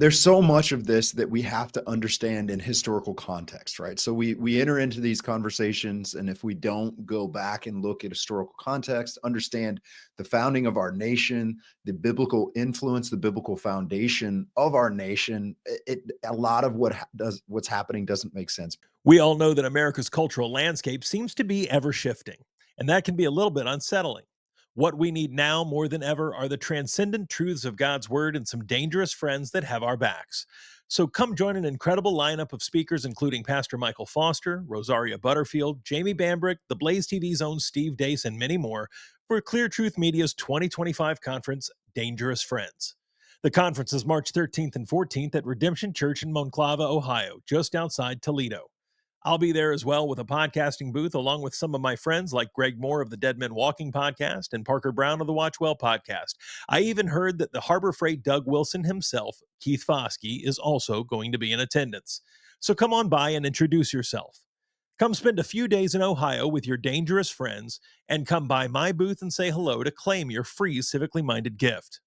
There's so much of this that we have to understand in historical context, right? So we enter into these conversations, and if we don't go back and look at historical context, understand the founding of our nation, the biblical influence, the biblical foundation of our nation, a lot of what's happening doesn't make sense. We all know that America's cultural landscape seems to be ever shifting, and that can be a little bit unsettling. What we need now more than ever are the transcendent truths of God's Word and some dangerous friends that have our backs. So come join an incredible lineup of speakers, including Pastor Michael Foster, Rosaria Butterfield, Jamie Bambrick, the Blaze TV's own Steve Dace, and many more for Clear Truth Media's 2025 conference, Dangerous Friends. The conference is March 13th and 14th at Redemption Church in Monclova, Ohio, just outside Toledo. I'll be there as well with a podcasting booth, along with some of my friends like Greg Moore of the Dead Men Walking podcast and Parker Brown of the Watch Well podcast. I even heard that the Harbor Freight Doug Wilson himself, Keith Foskey, is also going to be in attendance. So come on by and introduce yourself. Come spend a few days in Ohio with your dangerous friends and come by my booth and say hello to claim your free civically minded gift.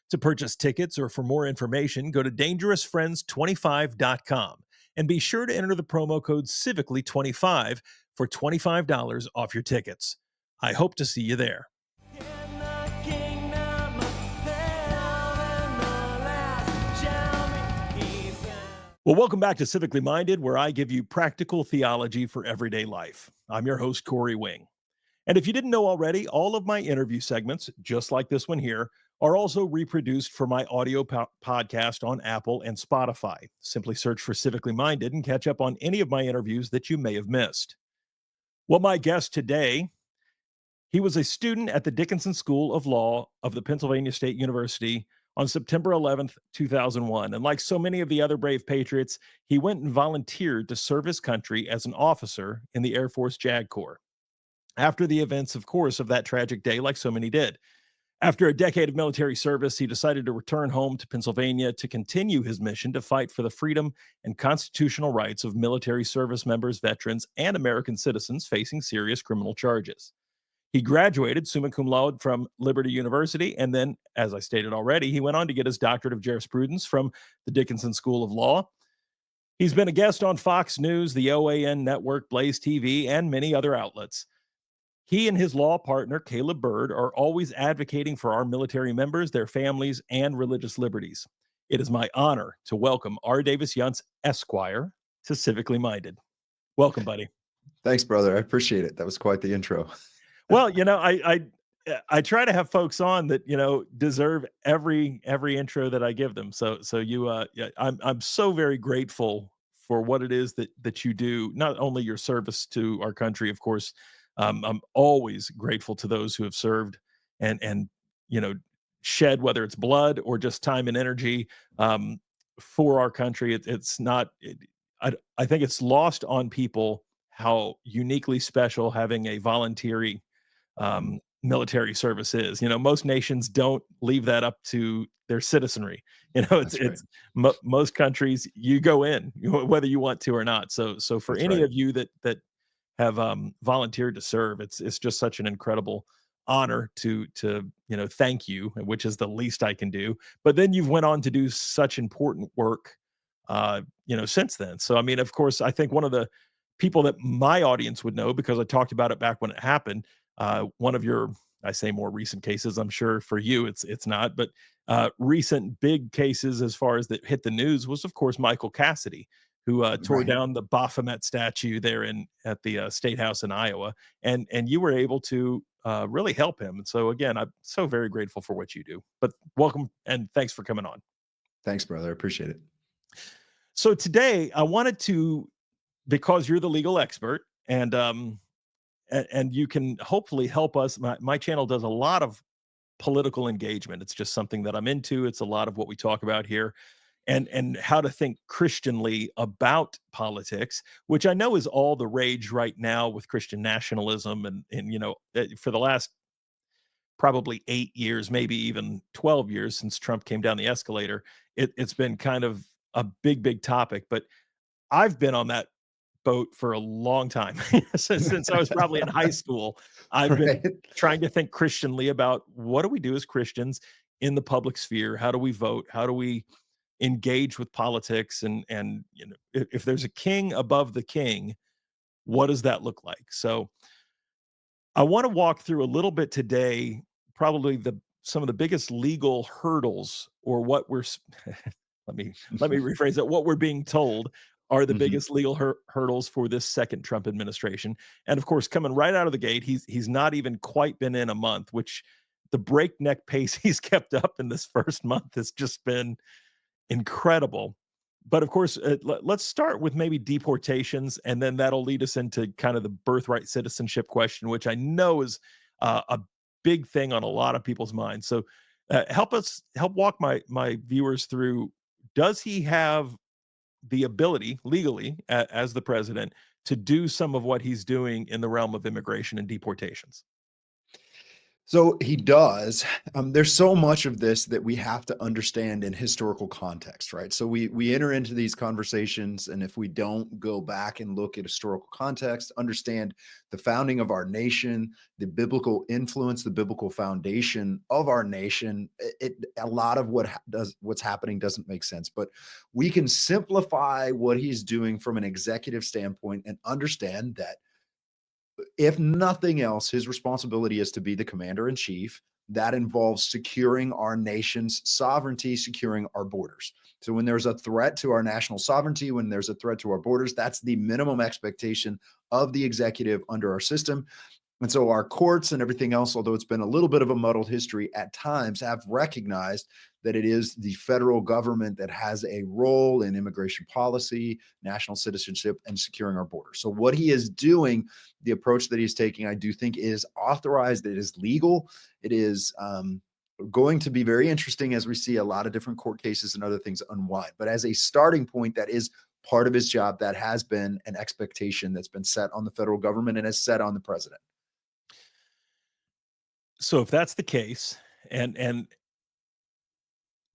To purchase tickets or for more information, go to dangerousfriends25.com and be sure to enter the promo code CivEccly25 for $25 off your tickets. I hope to see you there. Well, welcome back to Civically Minded, where I give you practical theology for everyday life. I'm your host, Corey Wing. And if you didn't know already, all of my interview segments, just like this one here, are also reproduced for my audio podcast on Apple and Spotify. Simply search for Civically Minded and catch up on any of my interviews that you may have missed. Well, my guest today, he was a student at the Dickinson School of Law of the Pennsylvania State University on September 11th, 2001. And like so many of the other brave patriots, he went and volunteered to serve his country as an officer in the Air Force JAG Corps. After the events, of course, of that tragic day, like so many did. After a decade of military service, he decided to return home to Pennsylvania to continue his mission to fight for the freedom and constitutional rights of military service members, veterans, and American citizens facing serious criminal charges. He graduated summa cum laude from Liberty University, and then, as I stated already, he went on to get his doctorate of jurisprudence from the Dickinson School of Law. He's been a guest on Fox News, the OAN Network, Blaze TV, and many other outlets. He and his law partner, Caleb Bird, are always advocating for our military members, their families, and religious liberties. It is my honor to welcome R. Davis Younts, Esquire, to Civically Minded. Welcome, buddy. Thanks, brother. I appreciate it. That was quite the intro. Well, I try to have folks on that deserve every intro that I give them. So I'm so very grateful for what it is that you do. Not only your service to our country, of course. I'm always grateful to those who have served and shed, whether it's blood or just time and energy, for our country. It's not. I think it's lost on people how uniquely special having a voluntary military service is. Most nations don't leave that up to their citizenry. Most countries you go in whether you want to or not. So for That's any right. of you that have volunteered to serve, it's just such an incredible honor to thank you, which is the least I can do. But then you've went on to do such important work since then. So I mean, of course, I think one of the people that my audience would know, because I talked about it back when it happened, one of your, I say more recent cases, I'm sure for you it's not, but recent big cases as far as that hit the news was, of course, Michael Cassidy, who tore Right. down the Baphomet statue there at the State House in Iowa, and you were able to really help him. And so again, I'm so very grateful for what you do. But welcome and thanks for coming on. Thanks, brother. I appreciate it. So today I wanted to, because you're the legal expert, and you can hopefully help us. My channel does a lot of political engagement. It's just something that I'm into. It's a lot of what we talk about here, and how to think Christianly about politics, which I know is all the rage right now with Christian nationalism, and for the last probably 8 years, maybe even 12 years since Trump came down the escalator, it's been kind of a big topic. But I've been on that boat for a long time. Since I was probably in high school, I've been Right. trying to think Christianly about what do we do as Christians in the public sphere? How do we vote? How do we engage with politics, and if there's a king above the king, what does that look like? So I want to walk through a little bit today, probably the some of the biggest legal hurdles, or what let me rephrase that. What we're being told are the Mhm. biggest legal hurdles for this second Trump administration. And of course, coming right out of the gate, he's not even quite been in a month, which the breakneck pace he's kept up in this first month has just been incredible. But of course, let's start with maybe deportations, and then that'll lead us into kind of the birthright citizenship question, which I know is a big thing on a lot of people's minds. So, help walk my viewers through. Does he have the ability legally, as the president, to do some of what he's doing in the realm of immigration and deportations? So he does. There's so much of this that we have to understand in historical context, right? So we enter into these conversations, and if we don't go back and look at historical context, understand the founding of our nation, the biblical influence, the biblical foundation of our nation, a lot of what's happening doesn't make sense. But we can simplify what he's doing from an executive standpoint and understand that if nothing else, his responsibility is to be the commander in chief. That involves securing our nation's sovereignty, securing our borders. So, when there's a threat to our national sovereignty, when there's a threat to our borders, that's the minimum expectation of the executive under our system. And so our courts and everything else, although it's been a little bit of a muddled history at times, have recognized that it is the federal government that has a role in immigration policy, national citizenship, and securing our borders. So what he is doing, the approach that he's taking, I do think is authorized. It is legal. It is going to be very interesting as we see a lot of different court cases and other things unwind. But as a starting point, that is part of his job. That has been an expectation that's been set on the federal government and is set on the president. So if that's the case, and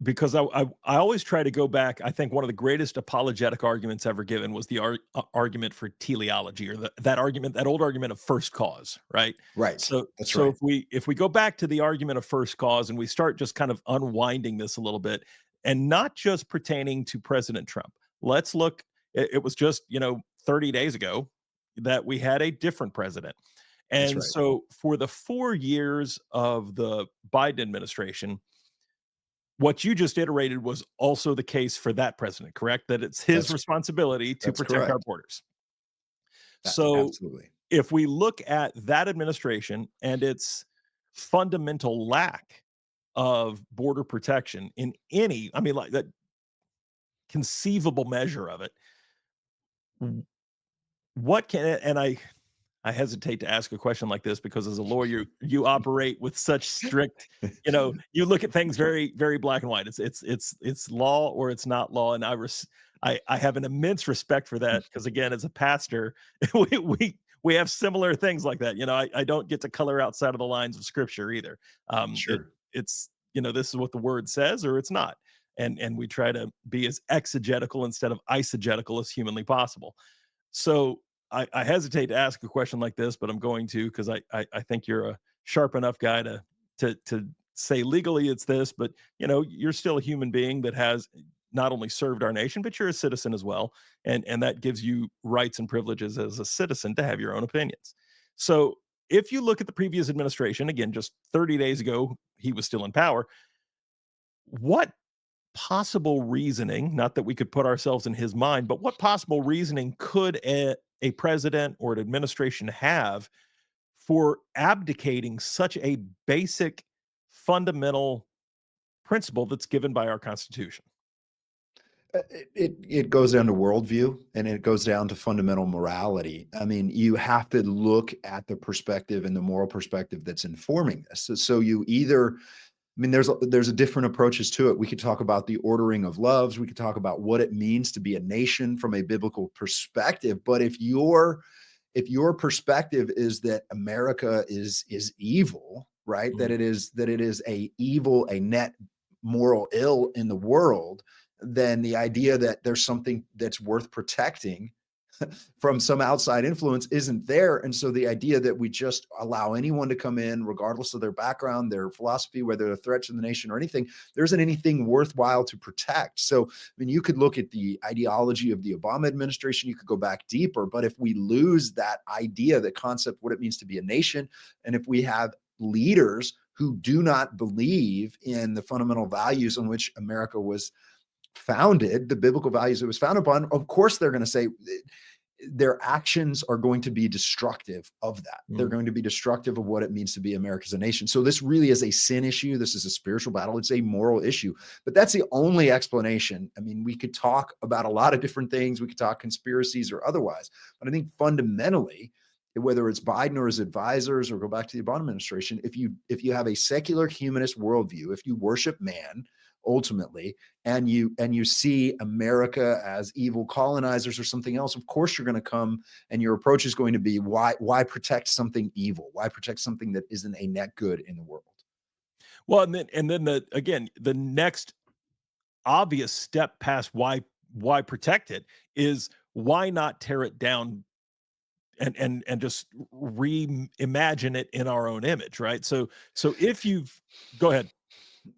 because I always try to go back. I think one of the greatest apologetic arguments ever given was the argument for teleology, or that argument, that old argument of first cause, right? Right. That's So right. if we go back to the argument of first cause, and we start just kind of unwinding this a little bit, and not just pertaining to President Trump. Let's look. It was just 30 days ago that we had a different president, That's and right. so for the 4 years of the Biden administration, what you just iterated was also the case for that president, correct? That it's his That's responsibility to that's protect our correct. borders. So Absolutely. if we look at that administration and its fundamental lack of border protection in any, I mean, like that conceivable measure of it, w- what can, and I hesitate to ask a question like this because as a lawyer, you operate with such strict, you look at things very, very black and white. It's law or it's not law, and I have an immense respect for that because again, as a pastor, we have similar things like that. I don't get to color outside of the lines of scripture either. Sure. It's this is what the word says or it's not, and we try to be as exegetical instead of eisegetical as humanly possible. So I hesitate to ask a question like this, but I'm going to because I think you're a sharp enough guy to say legally it's this, but you're still a human being that has not only served our nation, but you're a citizen as well, and that gives you rights and privileges as a citizen to have your own opinions. So if you look at the previous administration, again, just 30 days ago, he was still in power. What possible reasoning, not that we could put ourselves in his mind, but what possible reasoning could a president or an administration have for abdicating such a basic fundamental principle that's given by our Constitution? It goes down to worldview and it goes down to fundamental morality. I mean, you have to look at the perspective and the moral perspective that's informing this. So you either, I mean, there's a different approaches to it. We could talk about the ordering of loves. We could talk about what it means to be a nation from a biblical perspective. But if your perspective is that America is evil, right? Mhm. That it is a evil, a net moral ill in the world, then the idea that there's something that's worth protecting from some outside influence isn't there. And so the idea that we just allow anyone to come in, regardless of their background, their philosophy, whether they're a threat to the nation or anything, there isn't anything worthwhile to protect. So, I mean, you could look at the ideology of the Obama administration, you could go back deeper, but if we lose that idea, the concept, what it means to be a nation, and if we have leaders who do not believe in the fundamental values on which America was founded, the biblical values it was founded upon, of course they're going to say their actions are going to be destructive of that. They're Mm. going to be destructive of what it means to be America as a nation. So this really is a sin issue. This is a spiritual battle. It's a moral issue. But that's the only explanation. I mean, we could talk about a lot of different things. We could talk conspiracies or otherwise. But I think fundamentally, whether it's Biden or his advisors or go back to the Obama administration, if you have a secular humanist worldview, if you worship man ultimately, and you see America as evil colonizers or something else, of course you're going to come and your approach is going to be why protect something evil? Why protect something that isn't a net good in the world? Well, and then the next obvious step past why protect it is why not tear it down and just reimagine it in our own image, right? So if you've go ahead.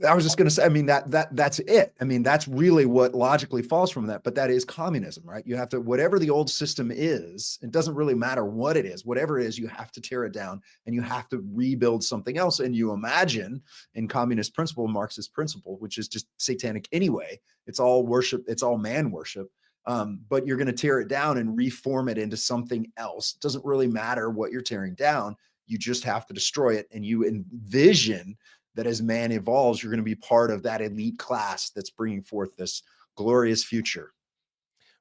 I was just going to say, I mean, that's it. I mean, that's really what logically falls from that, but that is communism, right? You have to, whatever the old system is, it doesn't really matter what it is, whatever it is, you have to tear it down and you have to rebuild something else. And you imagine in communist principle, Marxist principle, which is just satanic anyway, it's all worship, it's all man worship. But you're going to tear it down and reform it into something else. It doesn't really matter what you're tearing down. You just have to destroy it. And you envision that as man evolves, you're going to be part of that elite class that's bringing forth this glorious future.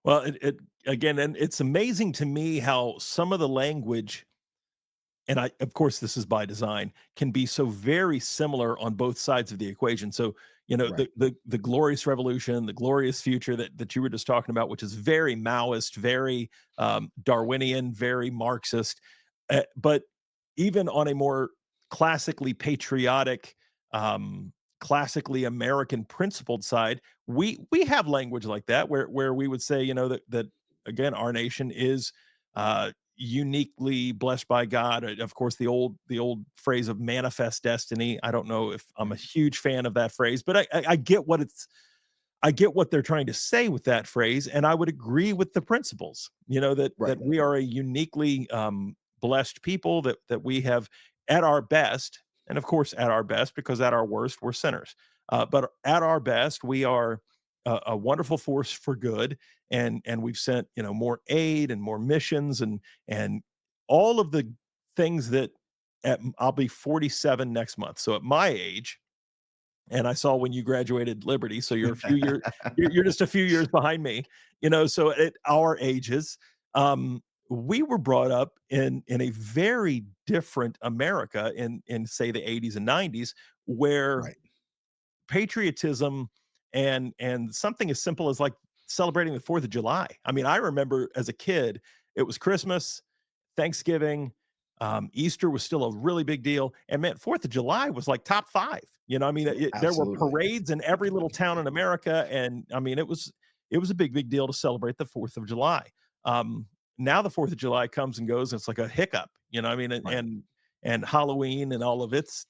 Well, it again, and it's amazing to me how some of the language, and of course, this is by design, can be so very similar on both sides of the equation. So, Right. the glorious revolution, the glorious future that you were just talking about, which is very Maoist, very Darwinian, very Marxist, but even on a more classically patriotic, um, classically American principled side, we have language like that where we would say, that again, our nation is uniquely blessed by God. Of course, the old phrase of manifest destiny. I don't know if I'm a Mhm. huge fan of that phrase, but I get I get what they're trying to say with that phrase, and I would agree with the principles. That Right. we are a uniquely blessed people, that we have at our best, and of course at our best, because at our worst we're sinners. But at our best, we are a wonderful force for good, and we've sent more aid and more missions and all of the things that I'll be 47 next month. So at my age, and I saw when you graduated Liberty, so you're a few years you're just a few years behind me, so at our ages, we were brought up in a very different America in say the 80s and 90s, where Right. patriotism and something as simple as like celebrating the 4th of July. I mean, I remember as a kid, it was Christmas, Thanksgiving, Easter was still a really big deal, and man, 4th of July was like top 5. I mean, there were Absolutely. parades in every little town in America, and I mean, it was a big deal to celebrate the 4th of July. Now the 4th of July comes and goes, and it's like a hiccup, I mean, and Right. and Halloween and all of its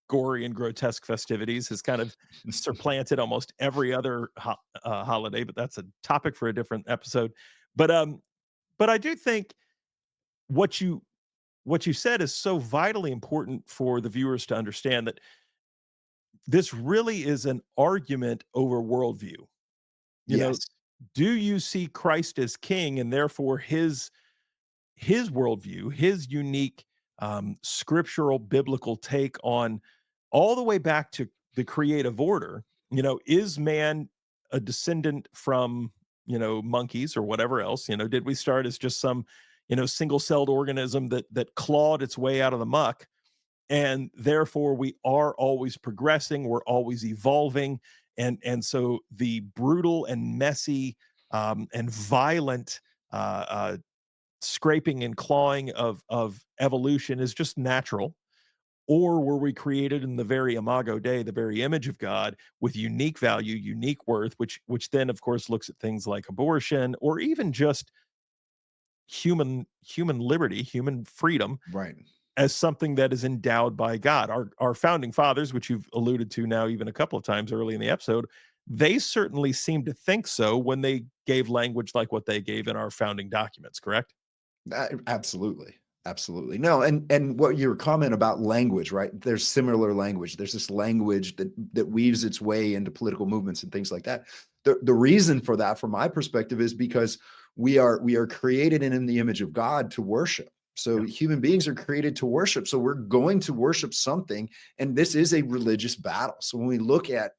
gory and grotesque festivities has kind of supplanted almost every other holiday, but that's a topic for a different episode. But I do think what you said is so vitally important for the viewers to understand that this really is an argument over worldview. You know, Yes. do you see Christ as king and therefore his worldview, his unique scriptural biblical take on all the way back to the creative order? Is man a descendant from monkeys or whatever else? Did we start as just some single-celled organism that clawed its way out of the muck, and therefore we are always progressing, we're always evolving, and so the brutal and messy and violent scraping and clawing of evolution is just natural? Or were we created in the very imago Dei, the very image of God, with unique value, unique worth, which then of course looks at things like abortion or even just human liberty, human freedom Right. as something that is endowed by God. Our founding fathers, which you've alluded to now even a couple of times early in the episode, they certainly seem to think so when they gave language like what they gave in our founding documents, correct? Absolutely. Absolutely. No, and what your comment about language, right? There's similar language. There's this language that weaves its way into political movements and things like that. The reason for that, from my perspective, is because we are created in the image of God to worship. So Yeah. human beings are created to worship. So we're going to worship something, and this is a religious battle. So when we look at,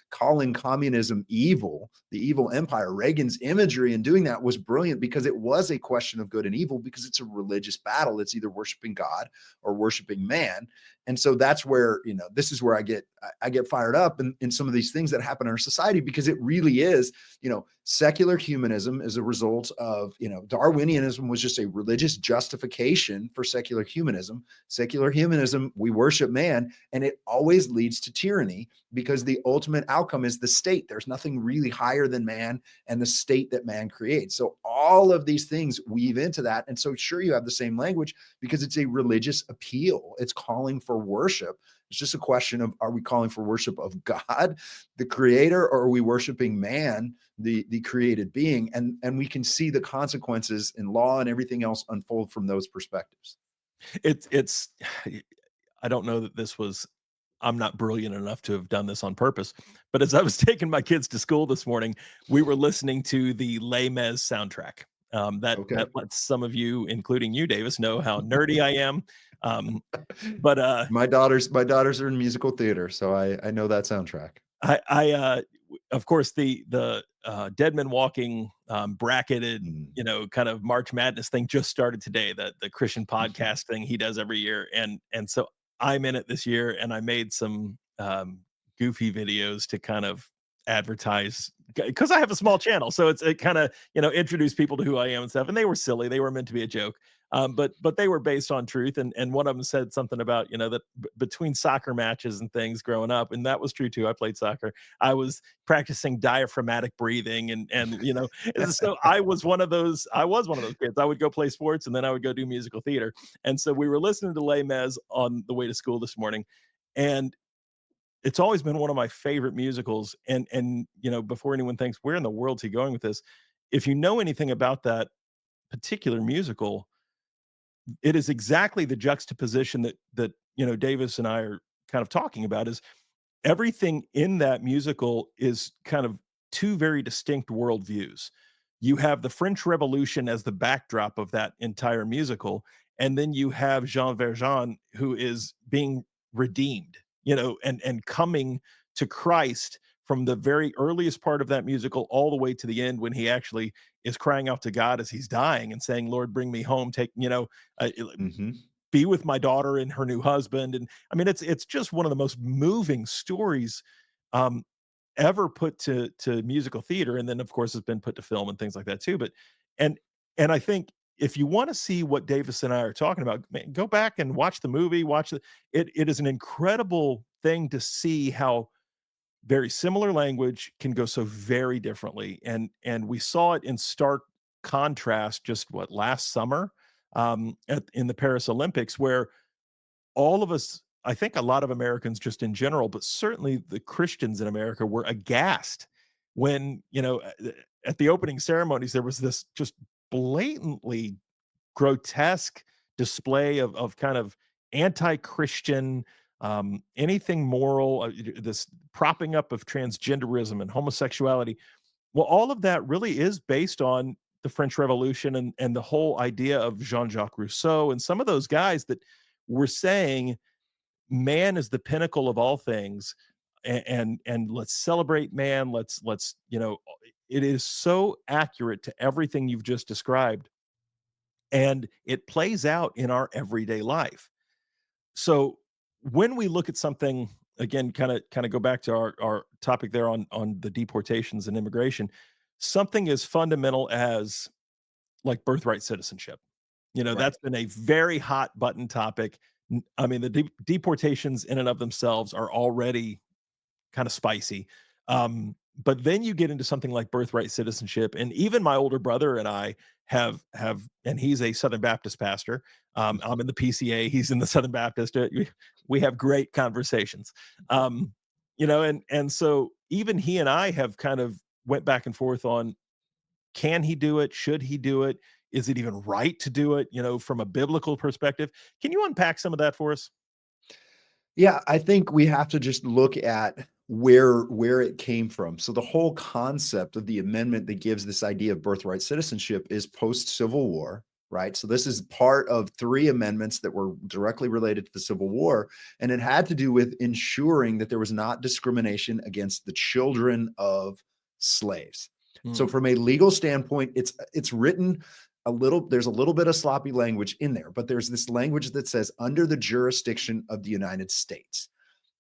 calling communism evil, the evil empire, Reagan's imagery in doing that was brilliant because it was a question of good and evil, because it's a religious battle. It's either worshiping God or worshiping man. And so that's where, this is where I get fired up in some of these things that happen in our society, because it really is, secular humanism is a result of, Darwinianism was just a religious justification for secular humanism. Secular humanism, we worship man, and it always leads to tyranny, because the ultimate outcome is the state. There's nothing really higher than man and the state that man creates. So all of these things weave into that. And so sure, you have the same language because it's a religious appeal. It's calling for worship. It's just a question of, are we calling for worship of God, the creator, or are we worshiping man, the created being? And we can see the consequences in law and everything else unfold from those perspectives. It's I don't know that this was I'm not brilliant enough to have done this on purpose, but as I was taking my kids to school this morning, we were listening to the Les Mis soundtrack. That Okay. lets some of you, including you, Davis, know how nerdy I am. Um, but My daughters are in musical theater, so I know that soundtrack. of course, the Dead Men Walking bracketed, Mm. kind of March Madness thing just started today. The Christian podcast thing he does every year, and so I'm in it this year, and I made some goofy videos to kind of advertise because I have a small channel, so it kind of introduce people to who I am and stuff. And they were silly; they were meant to be a joke. But they were based on truth, and one of them said something about that between soccer matches and things growing up, and that was true too. I played soccer. I was practicing diaphragmatic breathing, and so I was one of those kids. I would go play sports, and then I would go do musical theater. And so we were listening to Les Mis on the way to school this morning, and it's always been one of my favorite musicals. And before anyone thinks where in the world's he going with this, if you know anything about that particular musical, it is exactly the juxtaposition that Davis and I are kind of talking about. Is everything in that musical is kind of two very distinct worldviews. You have the French Revolution as the backdrop of that entire musical, and then you have Jean Valjean, who is being redeemed, and coming to Christ from the very earliest part of that musical all the way to the end, when he actually is crying out to God as he's dying and saying, "Lord, bring me home. Take, uh, Mhm. be with my daughter and her new husband." And I mean, it's just one of the most moving stories um, ever put to musical theater. And then, of course, it's been put to film and things like that too. But and and I think if you want to see what Davis and I are talking about, man, go back and watch the movie. Watch it. It is an incredible thing to see how very similar language can go so very differently. And we saw it in stark contrast just what last summer in the Paris Olympics, where all of us, I think a lot of Americans just in general, but certainly the Christians in America, were aghast when, at the opening ceremonies, there was this just blatantly grotesque display of kind of anti-Christian, anything moral, this propping up of transgenderism and homosexuality. Well, all of that really is based on the French Revolution and the whole idea of Jean-Jacques Rousseau and some of those guys that were saying man is the pinnacle of all things, and let's celebrate man. Let's it is so accurate to everything you've just described, and it plays out in our everyday life. So when we look at something again, kind of go back to our topic there on the deportations and immigration, something as fundamental as like birthright citizenship. Right. That's been a very hot button topic. I mean, the deportations in and of themselves are already kind of spicy. But then you get into something like birthright citizenship, and even my older brother and I have, and he's a Southern Baptist pastor. I'm in the PCA, he's in the Southern Baptist. We have great conversations. Um, and so even he and I have kind of went back and forth on, can he do it? Should he do it? Is it even right to do it? From a biblical perspective. Can you unpack some of that for us? Yeah, I think we have to just look at where it came from. So the whole concept of the amendment that gives this idea of birthright citizenship is post Civil War, right? So this is part of three amendments that were directly related to the Civil War, and it had to do with ensuring that there was not discrimination against the children of slaves. So Mm, from a legal standpoint, it's written there's a little bit of sloppy language in there, but there's this language that says under the jurisdiction of the United States.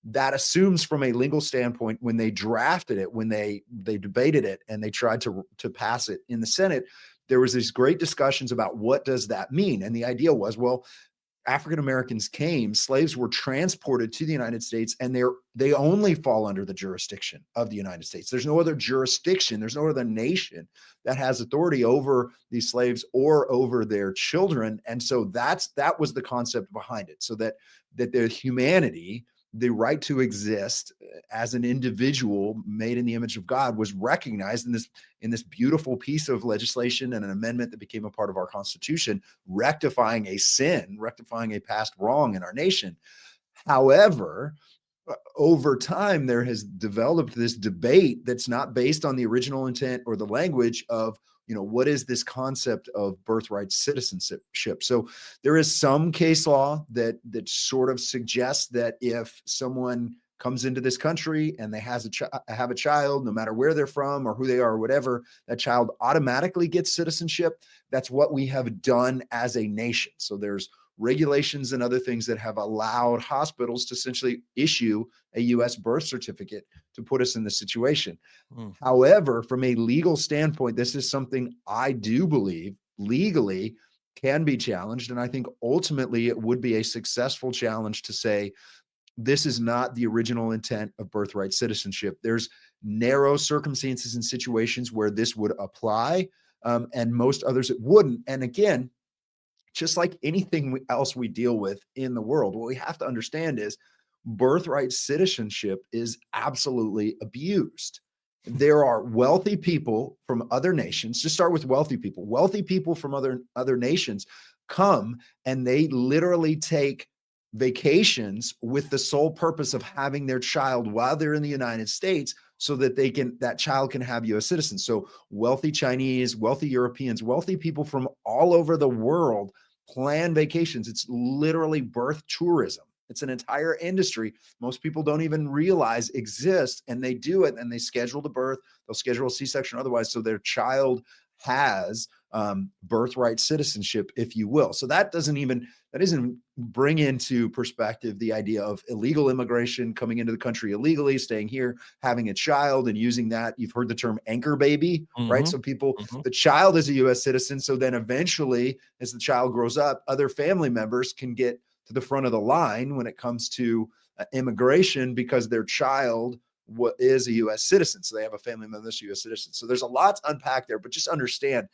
That assumes from a legal standpoint, when they drafted it, when they debated it and they tried to pass it in the Senate, there was these great discussions about what does that mean? And the idea was, well, African Americans came, slaves were transported to the United States, and they only fall under the jurisdiction of the United States. There's no other jurisdiction, there's no other nation that has authority over these slaves or over their children. And so that was the concept behind it. So that their humanity, the right to exist as an individual made in the image of God, was recognized in this beautiful piece of legislation and an amendment that became a part of our Constitution, rectifying a sin, rectifying a past wrong in our nation. However, over time, there has developed this debate that's not based on the original intent or the language of, what is this concept of birthright citizenship. So there is some case law that sort of suggests that if someone comes into this country and they have a child, no matter where they're from or who they are or whatever, that child automatically gets citizenship. That's what we have done as a nation. So there's regulations and other things that have allowed hospitals to essentially issue a US birth certificate to put us in this situation. mm. However, from a legal standpoint, this is something I do believe legally can be challenged. And I think ultimately it would be a successful challenge to say, this is not the original intent of birthright citizenship. There's narrow circumstances and situations where this would apply, and most others it wouldn't. And again, just like anything else we deal with in the world, what we have to understand is birthright citizenship is absolutely abused. There are wealthy people from other nations. Just start with wealthy people. Wealthy people from other nations come and they literally take vacations with the sole purpose of having their child while they're in the United States so that that child can have US citizens. So wealthy Chinese, wealthy Europeans, wealthy people from all over the world plan vacations. It's literally birth tourism. It's an entire industry most people don't even realize exists, and they do it and they schedule the birth. They'll schedule a C-section or otherwise, so their child has birthright citizenship, if you will. So that doesn't bring into perspective the idea of illegal immigration, coming into the country illegally, staying here, having a child, and using that. You've heard the term anchor baby, right? Mhm, So mhm. the child is a U.S. citizen. So then eventually, as the child grows up, other family members can get to the front of the line when it comes to immigration because their child is a U.S. citizen. So they have a family member that's a U.S. citizen. So there's a lot to unpack there, but just understand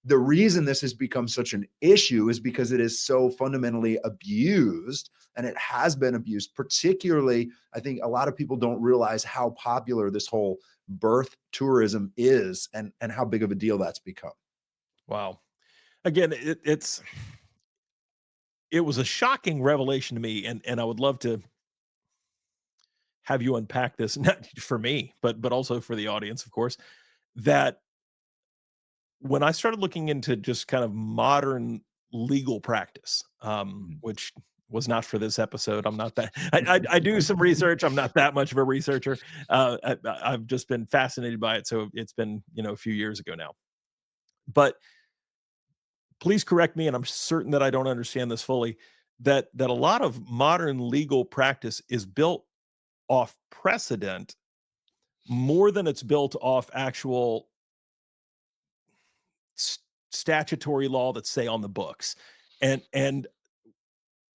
the reason this has become such an issue is because it is so fundamentally abused, and it has been abused. Particularly, I think a lot of people don't realize how popular this whole birth tourism is, and how big of a deal that's become. Wow. Again, it was a shocking revelation to me, and I would love to have you unpack this, not for me, but also for the audience, of course, that when I started looking into just kind of modern legal practice, which was not for this episode. I'm not that. I do some research. I'm not that much of a researcher. I've just been fascinated by it. So it's been a few years ago now. But please correct me, and I'm certain that I don't understand this fully. That a lot of modern legal practice is built off precedent more than it's built off actual s- statutory law that's say on the books. And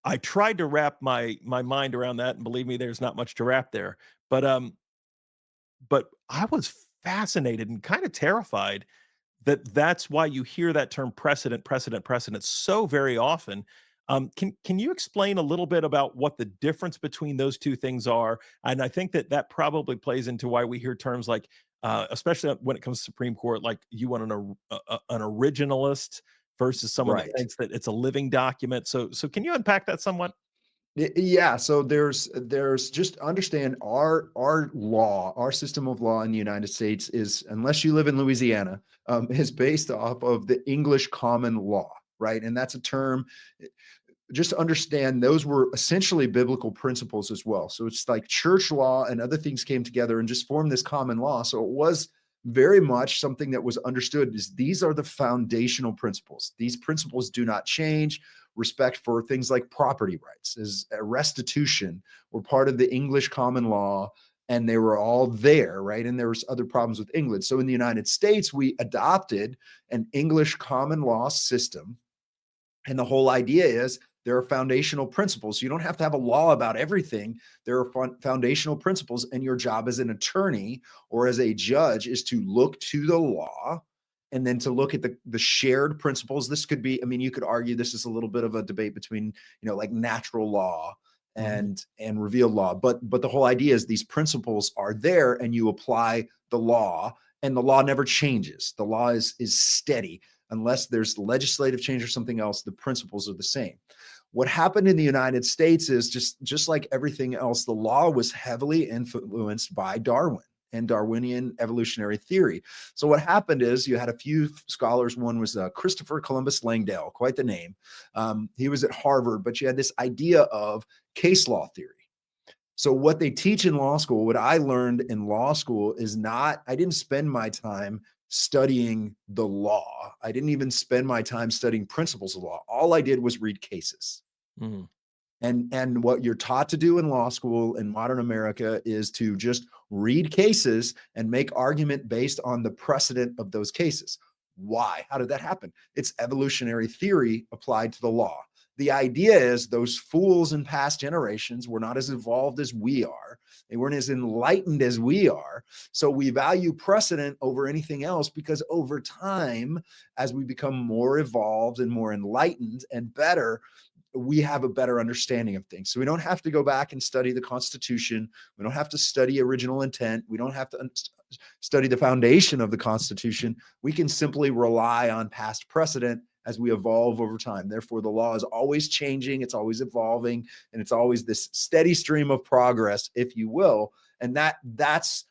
I tried to wrap my mind around that, and believe me, there's not much to wrap there. But I was fascinated and kind of terrified that that's why you hear that term precedent, precedent, precedent so very often. Can you explain a little bit about what the difference between those two things are? And I think that that probably plays into why we hear terms like, especially when it comes to Supreme Court, like you want an originalist versus someone that Right. thinks that it's a living document. So can you unpack that somewhat? Yeah, so there's just understand our law, our system of law in the United States is, unless you live in Louisiana, is based off of the English common law, right? And that's a term, just to understand those were essentially biblical principles as well. So it's like church law and other things came together and just formed this common law. So it was very much something that was understood is these are the foundational principles. These principles do not change. Respect for things like property rights, is restitution, were part of the English common law, and they were all there, right? And there was other problems with England. So in the United States, we adopted an English common law system, and the whole idea is there are foundational principles. You don't have to have a law about everything. There are foundational principles, and your job as an attorney or as a judge is to look to the law and then to look at the shared principles. This could be, I mean, you could argue this is a little bit of a debate between, like natural law Mhm. and revealed law, but the whole idea is these principles are there and you apply the law, and the law never changes. The law is steady unless there's legislative change or something else. The principles are the same. What happened in the United States is just like everything else, the law was heavily influenced by Darwin and Darwinian evolutionary theory. So what happened is you had a few scholars. One was Christopher Columbus Langdale, quite the name. He was at Harvard, but you had this idea of case law theory. So what they teach in law school, what I learned in law school is not, I didn't spend my time studying the law. I didn't even spend my time studying principles of law. All I did was read cases. Mhm. And what you're taught to do in law school in modern America is to just read cases and make argument based on the precedent of those cases. Why? How did that happen? It's evolutionary theory applied to the law. The idea is those fools in past generations were not as evolved as we are. They weren't as enlightened as we are. So we value precedent over anything else because over time, as we become more evolved and more enlightened and better, we have a better understanding of things. So we don't have to go back and study the Constitution. We don't have to study original intent. We don't have to study the foundation of the Constitution. We can simply rely on past precedent as we evolve over time. Therefore, the law is always changing, it's always evolving, and it's always this steady stream of progress, if you will. And that's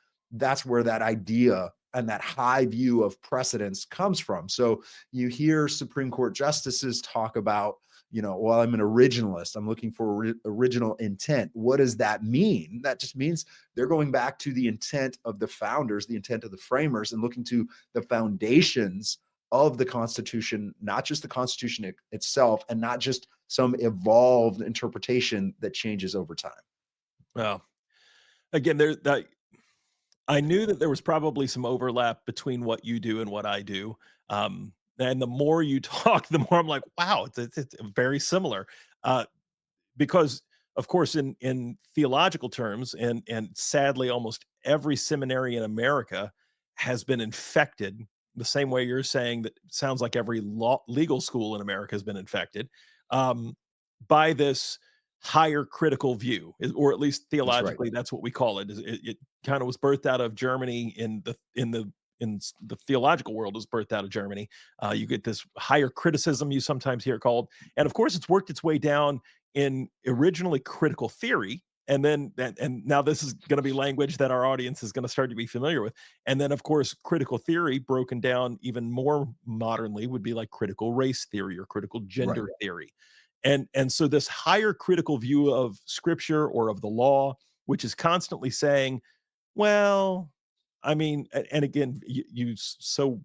where that idea and that high view of precedence comes from. So you hear Supreme Court justices talk about, well, I'm an originalist. I'm looking for original intent. What does that mean? That just means they're going back to the intent of the founders, the intent of the framers, and looking to the foundations of the Constitution, not just the Constitution itself, and not just some evolved interpretation that changes over time. Well, again, there that I knew that there was probably some overlap between what you do and what I do. And the more you talk, the more I'm like, wow, it's very similar. Uh, because of course, in theological terms, and sadly, almost every seminary in America has been infected the same way you're saying that sounds like every legal school in America has been infected um, by this higher critical view, or at least That's right. theologically, that's what we call it. It kind of was birthed out of Germany in the theological world was birthed out of Germany. You get this higher criticism, you sometimes hear it called, and of course, it's worked its way down in originally critical theory, and then and now this is going to be language that our audience is going to start to be familiar with, and then of course critical theory broken down even more modernly would be like critical race theory or critical Right. gender theory. And so this higher critical view of scripture or of the law, which is constantly saying, well, I mean, and again, you so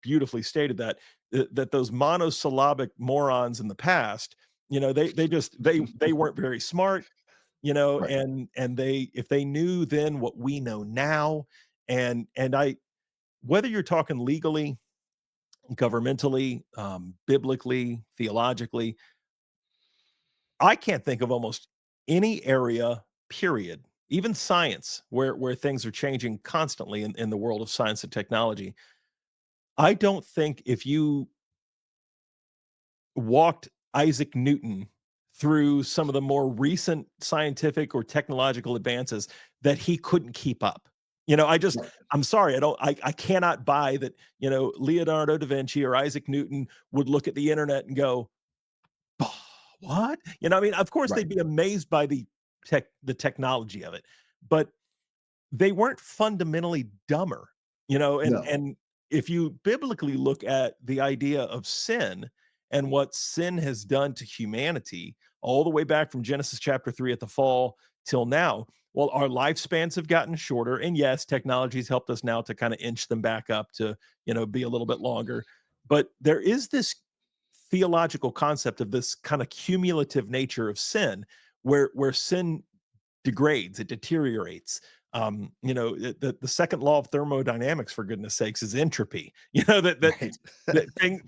beautifully stated that that those monosyllabic morons in the past, they just they weren't very smart, Right. and they if they knew then what we know now, and I whether you're talking legally, governmentally, biblically, theologically, I can't think of almost any area, period, even science, where things are changing constantly in the world of science and technology. I don't think if you walked Isaac Newton through some of the more recent scientific or technological advances that he couldn't keep up. Right. I'm sorry, I cannot buy that, Leonardo da Vinci or Isaac Newton would look at the internet and go, "Oh, what?" I mean, of course Right. they'd be amazed by the technology of it, but they weren't fundamentally dumber, No. and if you biblically look at the idea of sin and what sin has done to humanity all the way back from Genesis chapter 3 at the fall till now, well, our lifespans have gotten shorter, and yes, technology's helped us now to kind of inch them back up to, be a little bit longer. But there is this theological concept of this kind of cumulative nature of sin where sin degrades, it deteriorates. The second law of thermodynamics, for goodness sakes, is entropy. Right.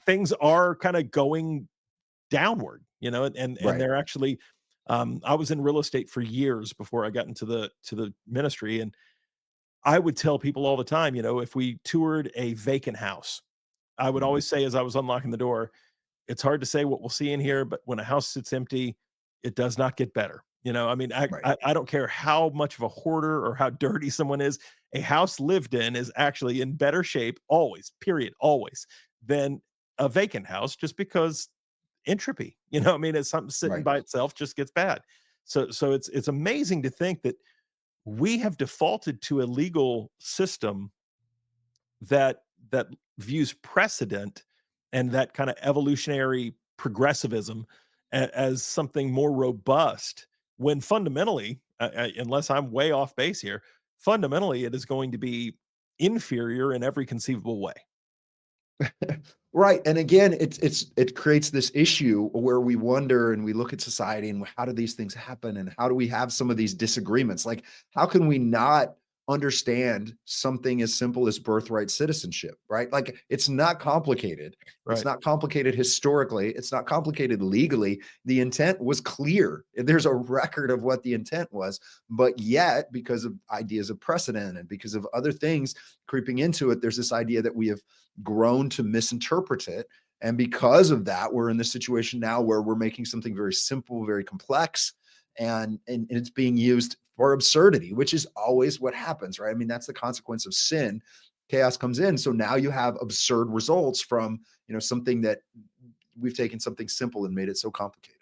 Things are kind of going downward, and Right. they're actually. I was in real estate for years before I got into the ministry, and I would tell people all the time, if we toured a vacant house, I would Mhm. always say as I was unlocking the door, it's hard to say what we'll see in here, but when a house sits empty, it does not get better. I mean, I, Right. I I don't care how much of a hoarder or how dirty someone is. A house lived in is actually in better shape always, period, always, than a vacant house, just because entropy. I mean, it's something sitting Right. by itself just gets bad. So it's amazing to think that we have defaulted to a legal system that views precedent and that kind of evolutionary progressivism as something more robust when fundamentally, unless I'm way off base here, fundamentally it is going to be inferior in every conceivable way. Right, and again, it creates this issue where we wonder and we look at society and how do these things happen and how do we have some of these disagreements? Like, how can we not understand something as simple as birthright citizenship, right? Like, it's not complicated. It's Right. not complicated historically. It's not complicated legally. The intent was clear. There's a record of what the intent was, but yet, because of ideas of precedent and because of other things creeping into it, there's this idea that we have grown to misinterpret it. And because of that, we're in this situation now where we're making something very simple, very complex, and it's being used for absurdity, which is always what happens, right? I mean, that's the consequence of sin. Chaos comes in. So now you have absurd results from, something that we've taken something simple and made it so complicated.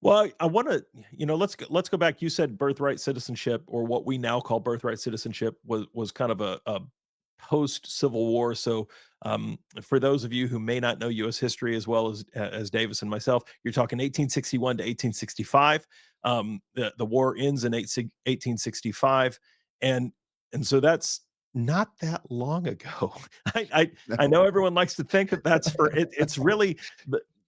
Well, I want to, let's go back. You said birthright citizenship, or what we now call birthright citizenship, was kind of a post Civil War. So, for those of you who may not know U.S. history as Davis and myself, you're talking 1861 to 1865. The war ends in 1865, and so that's not that long ago. I No. know everyone likes to think that that's for it. It's really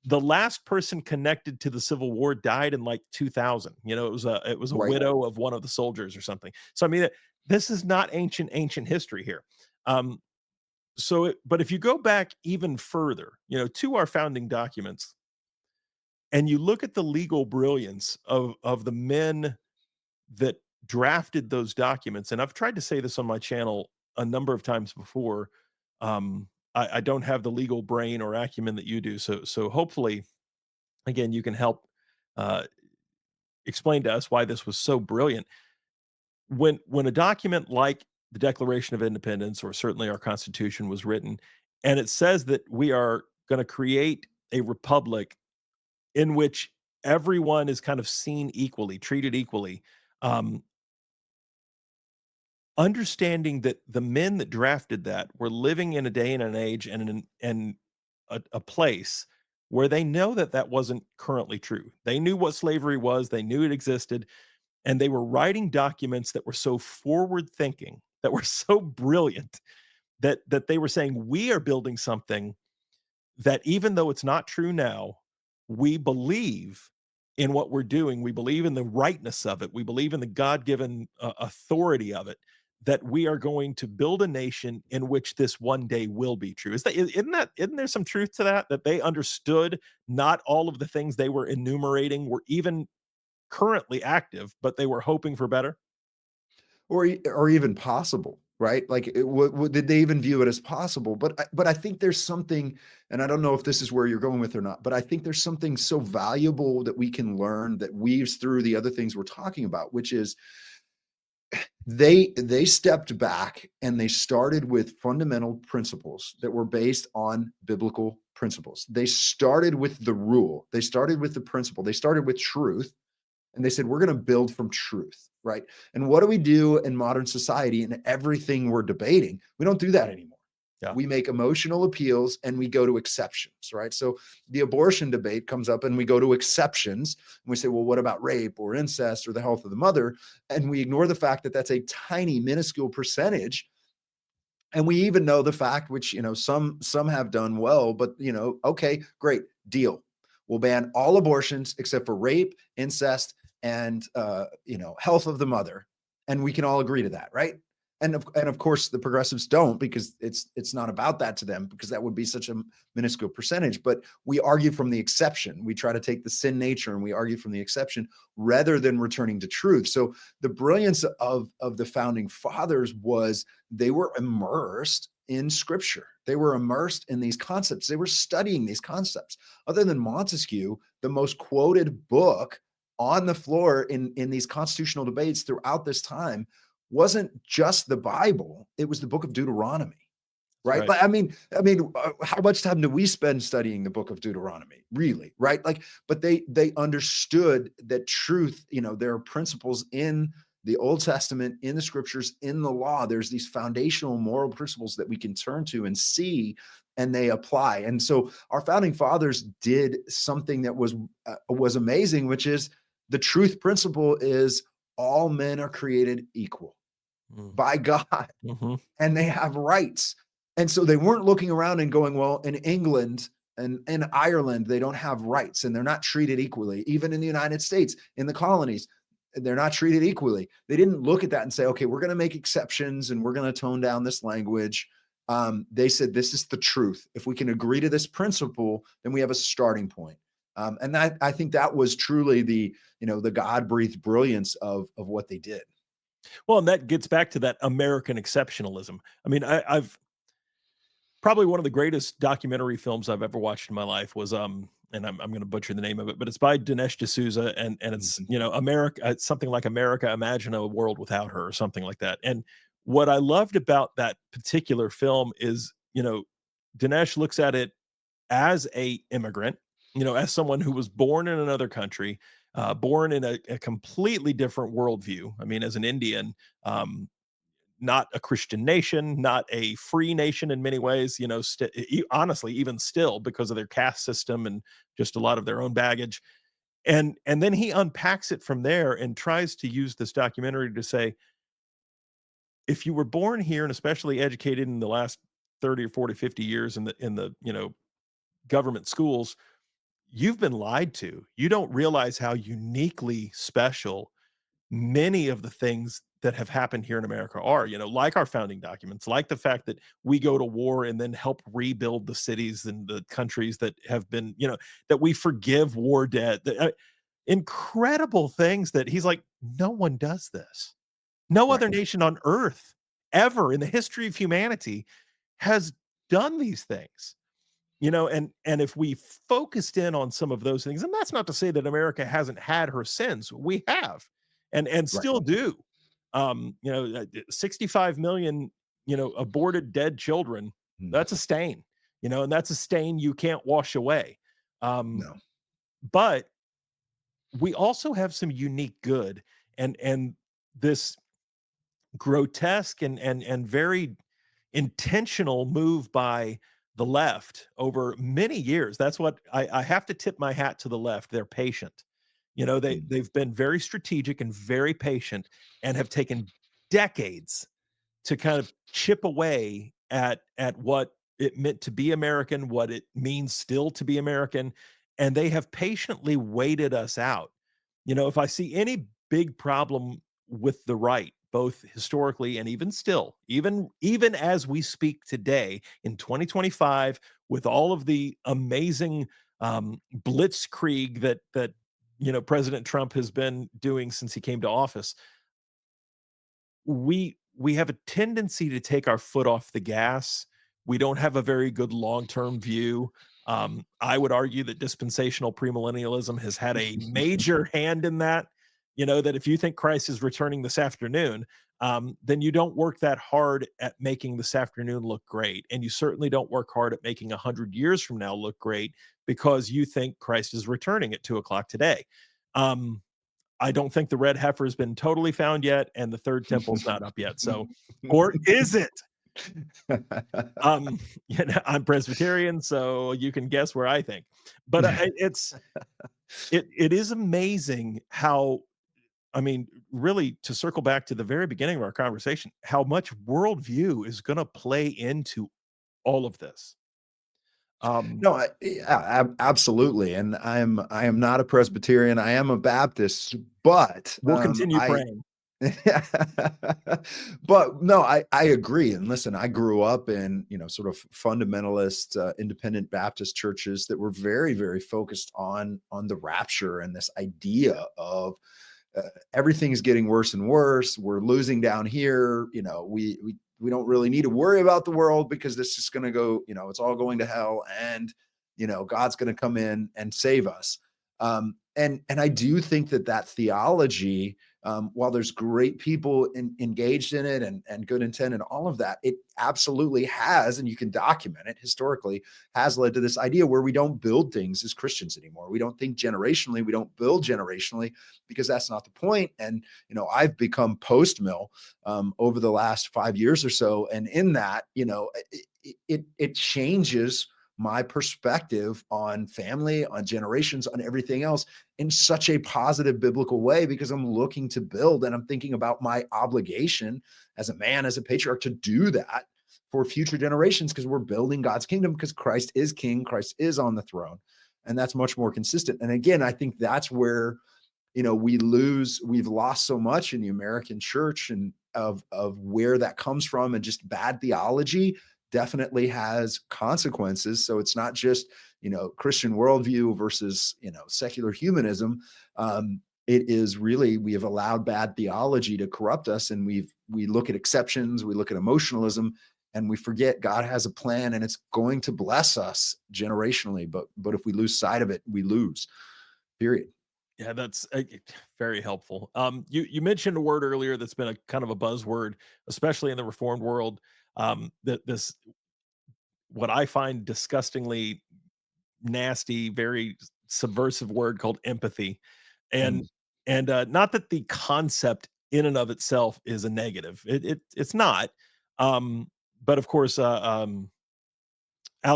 the last person connected to the Civil War died in like 2000. It was a Right. widow of one of the soldiers or something. So I mean, this is not ancient history here. Um, but if you go back even further, to our founding documents, and you look at the legal brilliance of the men that drafted those documents, and I've tried to say this on my channel a number of times before. I don't have the legal brain or acumen that you do, so hopefully again, you can help uh, explain to us why this was so brilliant. When a document like the Declaration of Independence, or certainly our Constitution, was written, and it says that we are going to create a republic in which everyone is kind of seen equally, treated equally. Um, Understanding that the men that drafted that were living in a day and an age and a place where they know that that wasn't currently true. They knew what slavery was, they knew it existed, and they were writing documents that were so forward thinking, that were so brilliant, that they were saying, we are building something that, even though it's not true now, we believe in what we're doing. We believe in the rightness of it. We believe in the God-given authority of it. That we are going to build a nation in which this one day will be true. Isn't there some truth to that? That they understood not all of the things they were enumerating were even currently active, but they were hoping for better. or even possible, right? Like, did they even view it as possible? But I think there's something, and I don't know if this is where you're going with or not, but I think there's something so valuable that we can learn that weaves through the other things we're talking about, which is they stepped back and they started with fundamental principles that were based on biblical principles. They started with the rule, they started with the principle, they started with truth, and they said, we're going to build from truth, right? And what do we do in modern society in everything we're debating? We don't do that anymore. Yeah. We make emotional appeals and we go to exceptions, right? So the abortion debate comes up and we go to exceptions and we say, well, what about rape or incest or the health of the mother? And we ignore the fact that that's a tiny, minuscule percentage. And we even know the fact, which, some have done well, but, okay, great, deal. We'll ban all abortions except for rape, incest, and health of the mother, and we can all agree to that, right? And of course, the progressives don't, because it's not about that to them, because that would be such a minuscule percentage. But we argue from the exception. We try to take the sin nature and we argue from the exception rather than returning to truth. So the brilliance of the founding fathers was they were immersed in scripture. They were immersed in these concepts. They were studying these concepts. Other than Montesquieu, the most quoted book on the floor in these constitutional debates throughout this time wasn't just the Bible, it was the book of Deuteronomy. That's Right. right. Like, how much time do we spend studying the book of Deuteronomy? Really? Right. Like, but they understood that truth, there are principles in the Old Testament, in the scriptures, in the law. There's these foundational moral principles that we can turn to and see, and they apply. And so our founding fathers did something that was amazing, which is the truth principle is all men are created equal Mm. by God Mhm. and they have rights. And so they weren't looking around and going, well, in England and in Ireland, they don't have rights and they're not treated equally. Even in the United States, in the colonies, they're not treated equally. They didn't look at that and say, okay, we're going to make exceptions and we're going to tone down this language. They said, this is the truth. If we can agree to this principle, then we have a starting point. And that, I think that was truly the God breathed brilliance of what they did. Well, and that gets back to that American exceptionalism. I mean, I've probably one of the greatest documentary films I've ever watched in my life was and I'm going to butcher the name of it, but it's by Dinesh D'Souza, and it's Mhm. America, it's something like America Imagine a World Without Her or something like that. And what I loved about that particular film is Dinesh looks at it as a immigrant, as someone who was born in another country, born in a completely different worldview. I mean, as an Indian, not a Christian nation, not a free nation in many ways, honestly, even still, because of their caste system and just a lot of their own baggage. And then he unpacks it from there and tries to use this documentary to say, if you were born here and especially educated in the last 30 or 40, 50 years in the government schools, you've been lied to. You don't realize how uniquely special many of the things that have happened here in America are, like our founding documents, like the fact that we go to war and then help rebuild the cities and the countries that have been, that we forgive war debt. Incredible things that he's like, no one does this. No Right. other nation on earth ever in the history of humanity has done these things. And if we focused in on some of those things, and that's not to say that America hasn't had her sins, we have, and Right. still do. 65 million, aborted dead children. Mm. That's a stain, and that's a stain you can't wash away. Um, No. but we also have some unique good, and this grotesque and very intentional move by the left over many years. That's what I have to tip my hat to the left. They're patient. Mm. They've been very strategic and very patient and have taken decades to kind of chip away at what it meant to be American, what it means still to be American, and they have patiently waited us out. If I see any big problem with the right, both historically and even still, even as we speak today in 2025, with all of the amazing blitzkrieg that President Trump has been doing since he came to office, we have a tendency to take our foot off the gas. We don't have a very good long-term view. I would argue that dispensational premillennialism has had a major hand in that. That if you think Christ is returning this afternoon, then you don't work that hard at making this afternoon look great, and you certainly don't work hard at making 100 years from now look great because you think Christ is returning at 2 o'clock today. Um, I don't think the red heifer has been totally found yet, and the third temple's not up yet. So, or is it? Um, I'm Presbyterian, so you can guess where I think. But it is amazing how, I mean, really, to circle back to the very beginning of our conversation, how much worldview is going to play into all of this. Um, No, yeah, absolutely, and I am not a Presbyterian. I am a Baptist, but we'll continue I praying. but no, I agree. And listen, I grew up in, sort of fundamentalist, independent Baptist churches that were very, very focused on the rapture and this idea of uh, everything is getting worse and worse. We're losing down here. We don't really need to worry about the world because this is going to go. It's all going to hell, and God's going to come in and save us. And I do think that theology, while there's great people engaged in it and good intent and all of that, it absolutely has, and you can document it historically, has led to this idea where we don't build things as Christians anymore. We don't think generationally. We don't build generationally because that's not the point. And I've become post mill over the last 5 years or so, and in that, it changes my perspective on family, on generations, on everything else in such a positive biblical way because I'm looking to build and I'm thinking about my obligation as a man, as a patriarch to do that for future generations because we're building God's kingdom because Christ is king, Christ is on the throne. And that's much more consistent. And again, I think that's where we've lost so much in the American church and of where that comes from, and just bad theology definitely has consequences. So it's not just Christian worldview versus secular humanism. It is really, we have allowed bad theology to corrupt us, and we look at exceptions, we look at emotionalism, and we forget God has a plan and it's going to bless us generationally. But if we lose sight of it, we lose. Period. Yeah, that's very helpful. You mentioned a word earlier that's been a kind of a buzzword, especially in the Reformed world. That this, what I find disgustingly nasty, very subversive word called empathy, and Mm. not that the concept in and of itself is a negative. It's not. But of course, Allie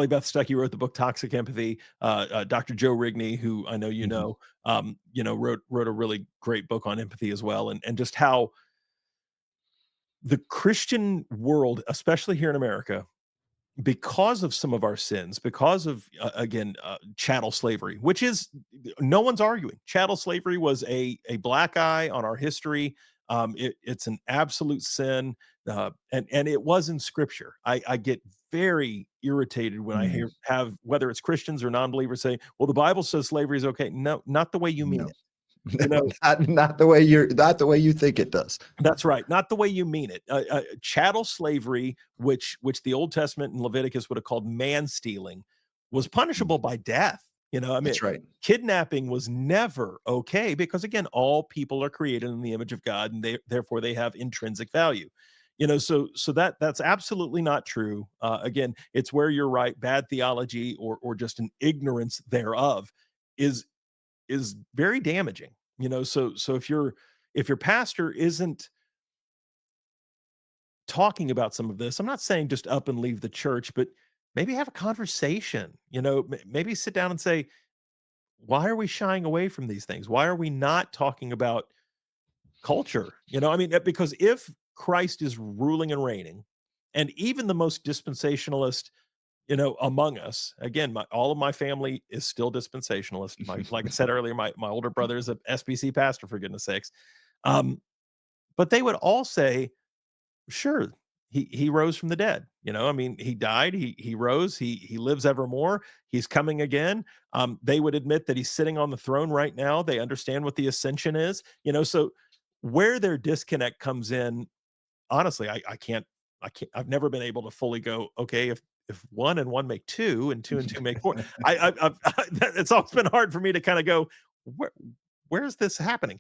Beth Stuckey wrote the book Toxic Empathy. Dr. Joe Rigney, who I know Mhm. wrote a really great book on empathy as well, and just how the Christian world, especially here in America, because of some of our sins, because of again chattel slavery, which is, no one's arguing, chattel slavery was a black eye on our history. It's an absolute sin, and it was in Scripture. I get very irritated when I Mm. hear have whether it's Christians or non-believers say, "Well, the Bible says slavery is okay." No, not the way you mean No. it. You No, know, not the way you think it does. That's right, not the way you mean it. Chattel slavery, which the Old Testament and Leviticus would have called man stealing, was Mm. punishable by death. I mean, That's right. kidnapping was never okay because again, all people are created in the image of God, and therefore they have intrinsic value. So that's absolutely not true. Again, it's where you're right. Bad theology or just an ignorance thereof is is very damaging. So if your pastor isn't talking about some of this, I'm not saying just up and leave the church, but maybe have a conversation. Maybe sit down and say, why are we shying away from these things? Why are we not talking about culture? I mean, because if Christ is ruling and reigning, and even the most dispensationalist, among us, again, all of my family is still dispensationalist. Like I said earlier, my older brother is a SBC pastor, for goodness sakes. Um, but they would all say, sure, he rose from the dead. I mean, he died, he rose, he lives evermore, he's coming again. They would admit that he's sitting on the throne right now. They understand what the ascension is. So where their disconnect comes in honestly, I've never been able to fully go, okay, if one and one make two and two and two make four. It's always been hard for me to kind of go, where, where's this happening?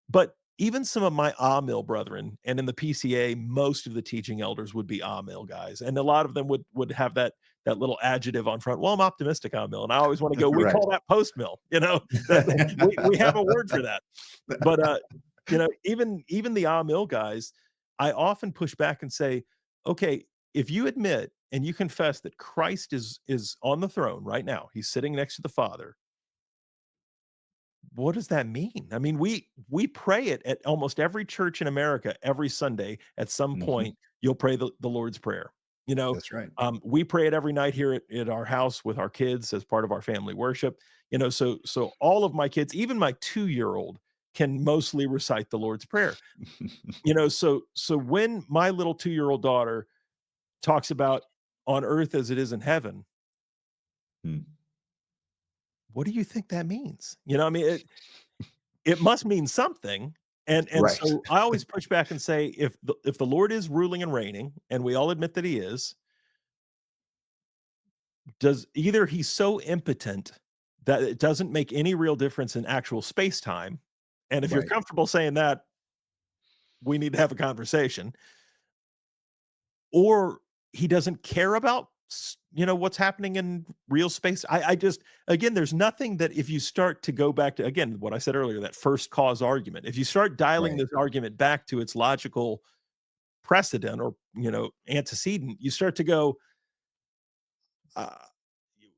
But even some of my mill brethren, and in the PCA, most of the teaching elders would be mill guys, and a lot of them would have that little adjective on front. Well, I'm optimistic mill, and I always want to go. We Right. call that post mill. That we have a word for that. But even the mill guys, I often push back and say, okay, if you admit and you confess that Christ is on the throne right now, he's sitting next to the Father, what does that mean? I mean, we pray it at almost every church in America every Sunday. At some Mhm. point, you'll pray the Lord's Prayer. You know, That's right. we pray it every night here at our house with our kids as part of our family worship. So all of my kids, even my 2-year-old, can mostly recite the Lord's Prayer. So when my little 2-year-old daughter talks about on earth as it is in heaven, Mm. what do you think that means? I mean, it must mean something. And Right. so I always push back and say, if the Lord is ruling and reigning, and we all admit that he is, does either he's so impotent that it doesn't make any real difference in actual space time. And if you're Right. comfortable saying that, we need to have a conversation. Or he doesn't care about what's happening in real space. I just, again, there's nothing that, if you start to go back to, again, what I said earlier, that first cause argument, if you start dialing Right. this argument back to its logical precedent, or antecedent, you start to go, uh,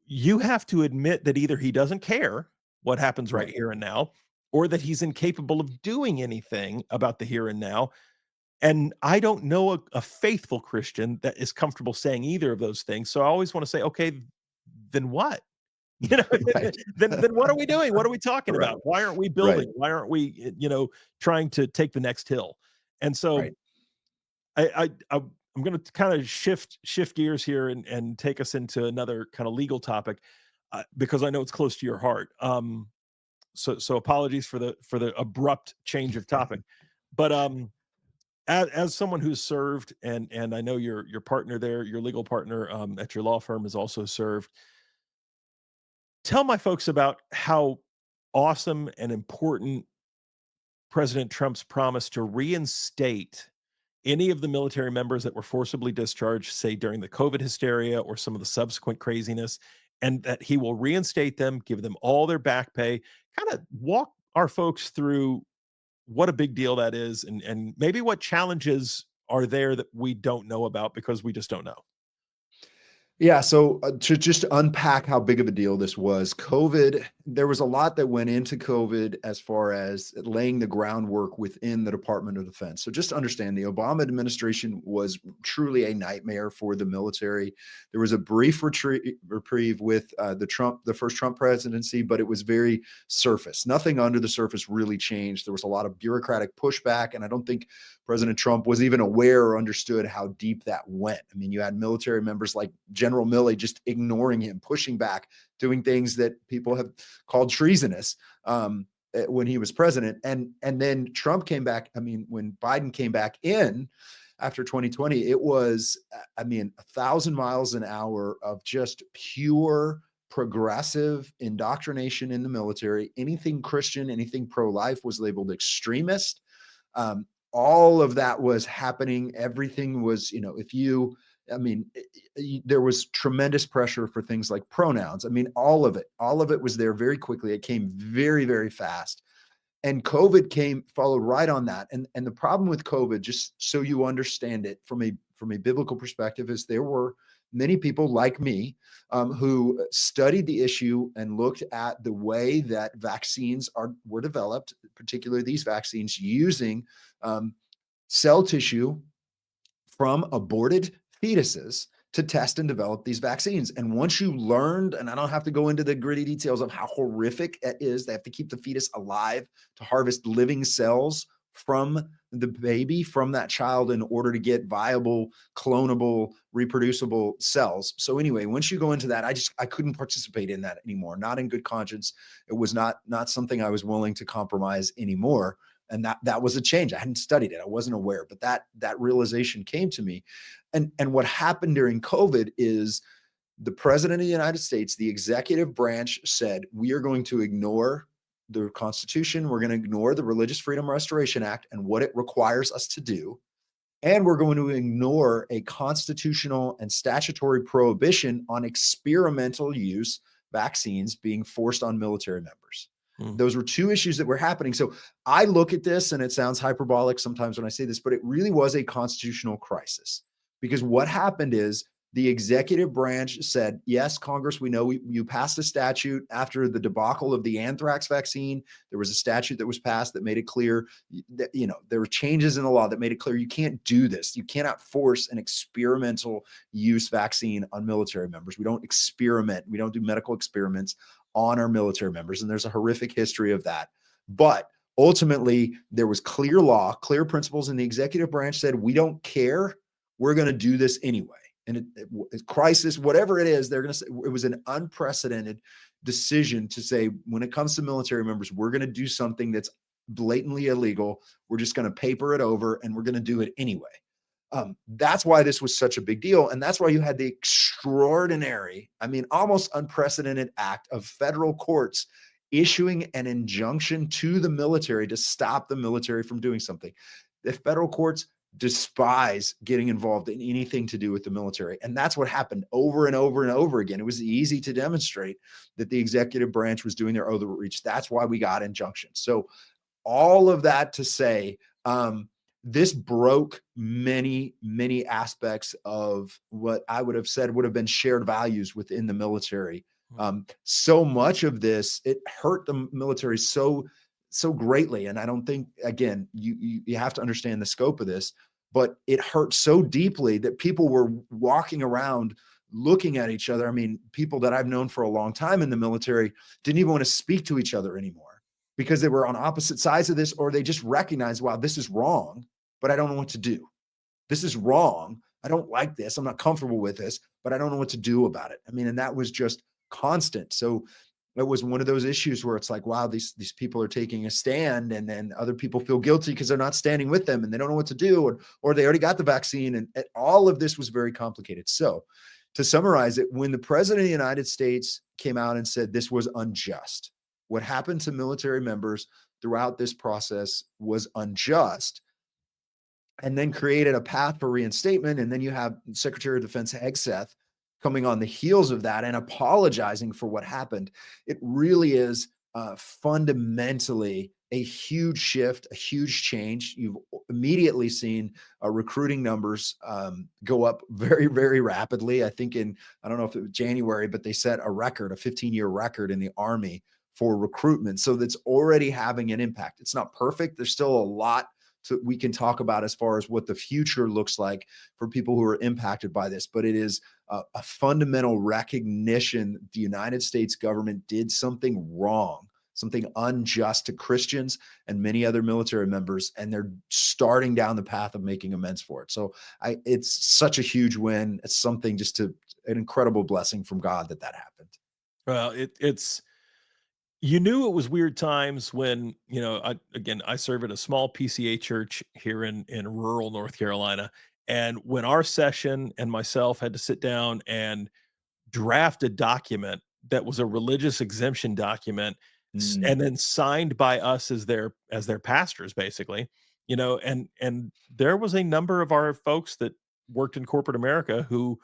you have to admit that either he doesn't care what happens right Right. here and now, or that he's incapable of doing anything about the here and now. And I don't know a faithful Christian that is comfortable saying either of those things. So I always want to say, okay, then what? You know, Right. then what are we doing? What are we talking Right. about? Why aren't we Right. building? Why aren't we, trying to take the next hill? And so Right. I'm going to kind of shift gears here and take us into another kind of legal topic, because I know it's close to your heart. So apologies for the abrupt change of topic, but as someone who's served, and I know your partner there, your legal partner at your law firm, has also served. Tell my folks about how awesome and important President Trump's promise to reinstate any of the military members that were forcibly discharged, say during the COVID hysteria or some of the subsequent craziness, and that he will reinstate them, give them all their back pay. Kind of walk our folks through what a big deal that is, and maybe what challenges are there that we don't know about because we just don't know. Yeah, so to just unpack how big of a deal this was, COVID, there was a lot that went into COVID as far as laying the groundwork within the Department of Defense. So just to understand, the Obama administration was truly a nightmare for the military. There was a brief reprieve with the first Trump presidency, but it was very surface. Nothing under the surface really changed. There was a lot of bureaucratic pushback, and I don't think President Trump was even aware or understood how deep that went. I mean, you had military members like General Milley just ignoring him, pushing back, doing things that people have called treasonous when he was president. And then Trump came back. I mean, when Biden came back in after 2020, it was, I mean, 1,000 miles an hour of just pure progressive indoctrination in the military. Anything Christian, anything pro-life was labeled extremist. Um, all of that was happening. Everything was, if you, I mean, there was tremendous pressure for things like pronouns. I mean, all of it was there very quickly. It came very, very fast. And COVID followed right on that. And the problem with COVID, just so you understand it from a biblical perspective, is there were many people like me who studied the issue and looked at the way that vaccines were developed, particularly these vaccines using um, cell tissue from aborted fetuses to test and develop these vaccines. And once you learned, and I don't have to go into the gritty details of how horrific it is, they have to keep the fetus alive to harvest living cells from the baby, from that child, in order to get viable, clonable, reproducible cells. So anyway, once you go into that, I couldn't participate in that anymore, not in good conscience. It was not something I was willing to compromise anymore. And that was a change. I hadn't studied it. I wasn't aware, but that realization came to me. And what happened during COVID is the president of the United States, the executive branch said, we are going to ignore the Constitution. We're going to ignore the Religious Freedom Restoration Act and what it requires us to do. And we're going to ignore a constitutional and statutory prohibition on experimental use vaccines being forced on military members. Mm. Those were two issues that were happening. So I look at this, and it sounds hyperbolic sometimes when I say this, but it really was a constitutional crisis, because what happened is the executive branch said, yes, Congress, we know you passed a statute after the debacle of the anthrax vaccine. There was a statute that was passed that made it clear that, there were changes in the law that made it clear you can't do this. You cannot force an experimental use vaccine on military members. We don't experiment. We don't do medical experiments on our military members. And there's a horrific history of that. But ultimately, there was clear law, clear principles, and the executive branch said, we don't care. We're going to do this anyway. And crisis, whatever it is, they're going to say it was an unprecedented decision to say, when it comes to military members, we're going to do something that's blatantly illegal. We're just going to paper it over, and we're going to do it anyway. That's why this was such a big deal. And that's why you had the extraordinary, almost unprecedented act of federal courts issuing an injunction to the military to stop the military from doing something. The federal courts despise getting involved in anything to do with the military. And that's what happened over and over and over again. It was easy to demonstrate that the executive branch was doing their overreach. That's why we got injunctions. So all of that to say, this broke many, many aspects of what I would have said would have been shared values within the military. So much of this, it hurt the military so greatly. And I don't think, again, you have to understand the scope of this, but it hurt so deeply that people were walking around looking at each other. People that I've known for a long time in the military didn't even want to speak to each other anymore because they were on opposite sides of this, or they just recognized, wow, this is wrong, but I don't know what to do. This is wrong. I don't like this. I'm not comfortable with this, but I don't know what to do about it. And that was just constant. So it was one of those issues where it's like, wow, these people are taking a stand, and then other people feel guilty because they're not standing with them and they don't know what to do, or they already got the vaccine. And all of this was very complicated. So to summarize it, when the president of the United States came out and said this was unjust, what happened to military members throughout this process was unjust, and then created a path for reinstatement. And then you have Secretary of Defense Hegseth coming on the heels of that and apologizing for what happened. It really is fundamentally a huge shift, a huge change. You've immediately seen recruiting numbers go up very, very rapidly. I think I don't know if it was January, but they set a record, a 15-year record in the Army for recruitment. So that's already having an impact. It's not perfect. There's still a lot we can talk about as far as what the future looks like for people who are impacted by this. But it is a fundamental recognition the United States government did something wrong, something unjust to Christians and many other military members, and they're starting down the path of making amends for it. So it's such a huge win. It's something an incredible blessing from God that happened. Well, it's you knew it was weird times when, I serve at a small PCA church here in rural North Carolina. And when our session and myself had to sit down and draft a document that was a religious exemption document, and then signed by us as their pastors, basically, and there was a number of our folks that worked in corporate America who,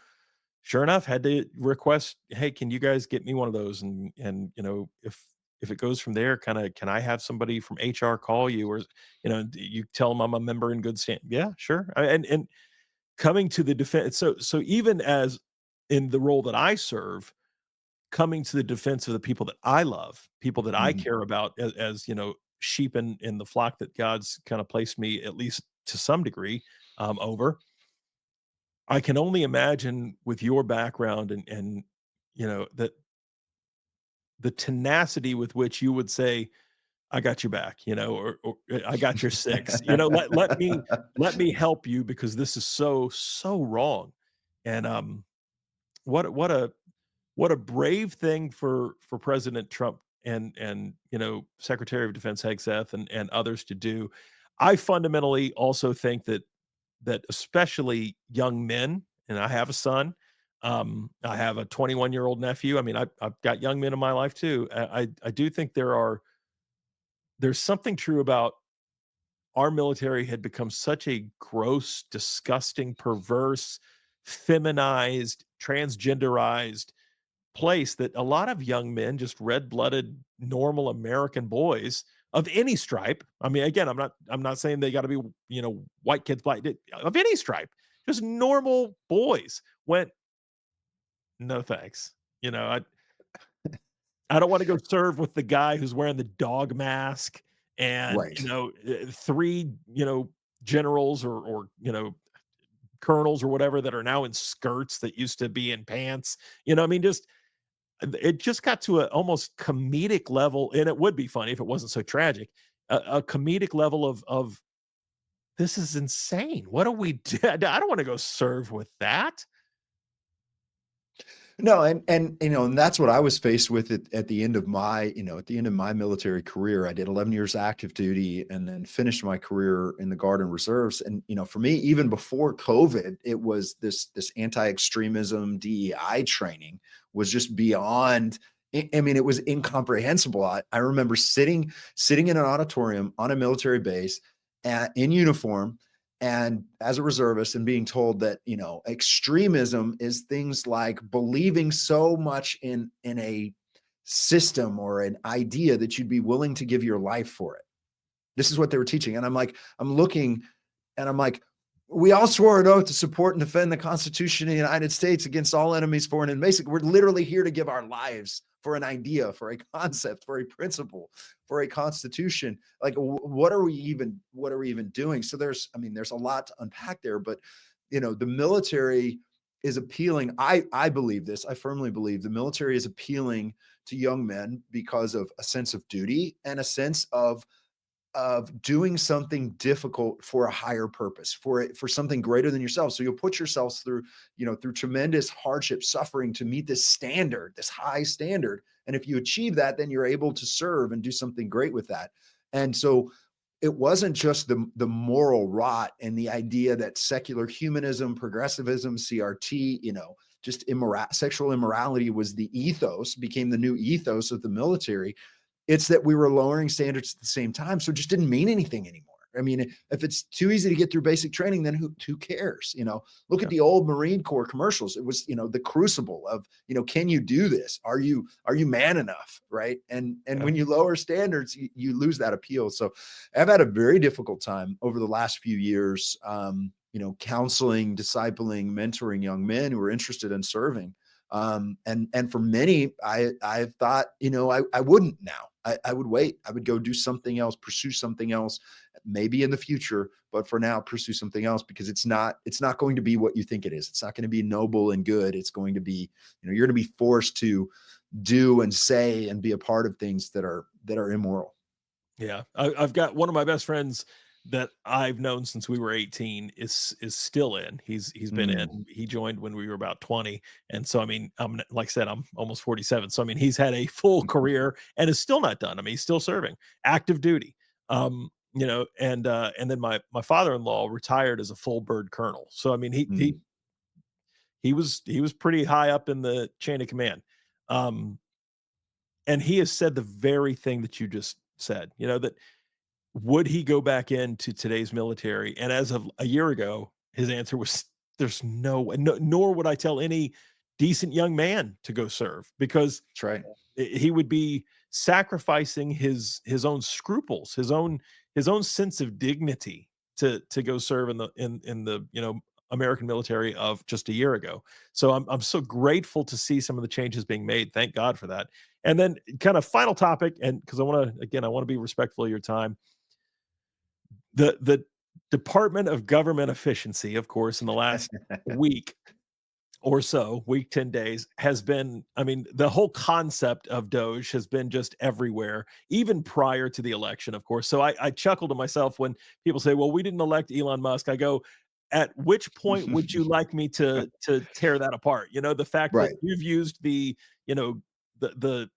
sure enough, had to request, hey, can you guys get me one of those? And if it goes from there, kind of, can I have somebody from HR call you, or you tell them I'm a member in good stand? Yeah, sure. And coming to the defense. So even as in the role that I serve, coming to the defense of the people that I love, people that I care about as sheep in the flock that God's kind of placed me, at least to some degree, over. I can only imagine with your background and that the tenacity with which you would say, I got you back, or I got your six, let me help you because this is so wrong. And what a brave thing for President Trump and Secretary of Defense Hegseth and others to do. I fundamentally also think that especially young men, and I have a son, I have a 21-year-old nephew. I mean, I've got young men in my life too. I do think there's something true about our military had become such a gross, disgusting, perverse, feminized, transgenderized place that a lot of young men, just red-blooded, normal American boys of any stripe. I mean, again, I'm not saying they got to be, white kids, black, of any stripe, just normal boys went, no thanks. I don't want to go serve with the guy who's wearing the dog mask and, Right. three, generals or colonels or whatever that are now in skirts that used to be in pants. I mean, just it just got to a almost comedic level, and it would be funny if it wasn't so tragic. A comedic level of this is insane. What do we do? I don't want to go serve with that. No, and that's what I was faced with at the end of my military career. I did 11 years active duty and then finished my career in the Guard and Reserves. And for me, even before COVID, it was this anti-extremism DEI training was just beyond. I mean, it was incomprehensible. I remember sitting in an auditorium on a military base in uniform and as a reservist and being told that extremism is things like believing so much in a system or an idea that you'd be willing to give your life for it. This is what they were teaching, and I'm looking and I'm like, we all swore an oath to support and defend the Constitution of the United States against all enemies, foreign and basic. We're literally here to give our lives for an idea, for a concept, for a principle, for a constitution. Like, what are we even doing? So there's a lot to unpack there, but the military is appealing. I believe this. I firmly believe the military is appealing to young men because of a sense of duty and a sense of doing something difficult for a higher purpose, for something greater than yourself. So you'll put yourselves through tremendous hardship, suffering to meet this standard, this high standard. And if you achieve that, then you're able to serve and do something great with that. And so it wasn't just the moral rot and the idea that secular humanism, progressivism, CRT, just sexual immorality was the ethos, became the new ethos of the military. It's that we were lowering standards at the same time, so it just didn't mean anything anymore. I mean, if it's too easy to get through basic training, then who cares? Look Yeah. at the old Marine Corps commercials. It was, the crucible of, can you do this? Are you man enough? Right. And Yeah. when you lower standards, you lose that appeal. So I've had a very difficult time over the last few years, counseling, discipling, mentoring young men who are interested in serving. And for many, I thought, I wouldn't now. I would wait. I would go do something else, pursue something else, maybe in the future, but for now, pursue something else because it's not going to be what you think it is. It's not going to be noble and good. It's going to be, you're going to be forced to do and say and be a part of things that are immoral. Yeah, I've got one of my best friends that I've known since we were 18 is still in. He's been Mm, in. He joined when we were about 20, and so I mean, like I said, I'm almost 47. So I mean, he's had a full mhm, career and is still not done. I mean, he's still serving active duty. And then my father-in-law retired as a full bird colonel. So I mean, he he mm. he was he was pretty high up in the chain of command. Um, and he has said the very thing that you just said. That would he go back into today's military? And as of a year ago, his answer was, "There's no way." No, nor would I tell any decent young man to go serve because That's right. he would be sacrificing his own scruples, his own sense of dignity to go serve in the American military of just a year ago. So I'm so grateful to see some of the changes being made. Thank God for that. And then kind of final topic, and because I want to be respectful of your time. The Department of Government Efficiency, of course, in the last week or so, week, 10 days, has been, I mean, the whole concept of Doge has been just everywhere, even prior to the election, of course. So I chuckle to myself when people say, well, we didn't elect Elon Musk. I go, at which point would you like me to tear that apart? The fact that Right. you've used you know, the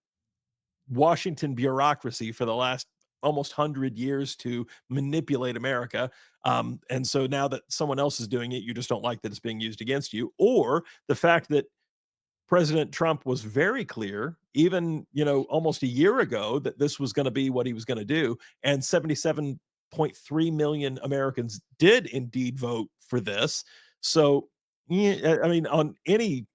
Washington bureaucracy for the last almost 100 years to manipulate America. And so now that someone else is doing it, you just don't like that it's being used against you, or the fact that President Trump was very clear, even, almost a year ago, that this was going to be what he was going to do. And 77.3 million Americans did indeed vote for this. So, yeah, I mean, on any,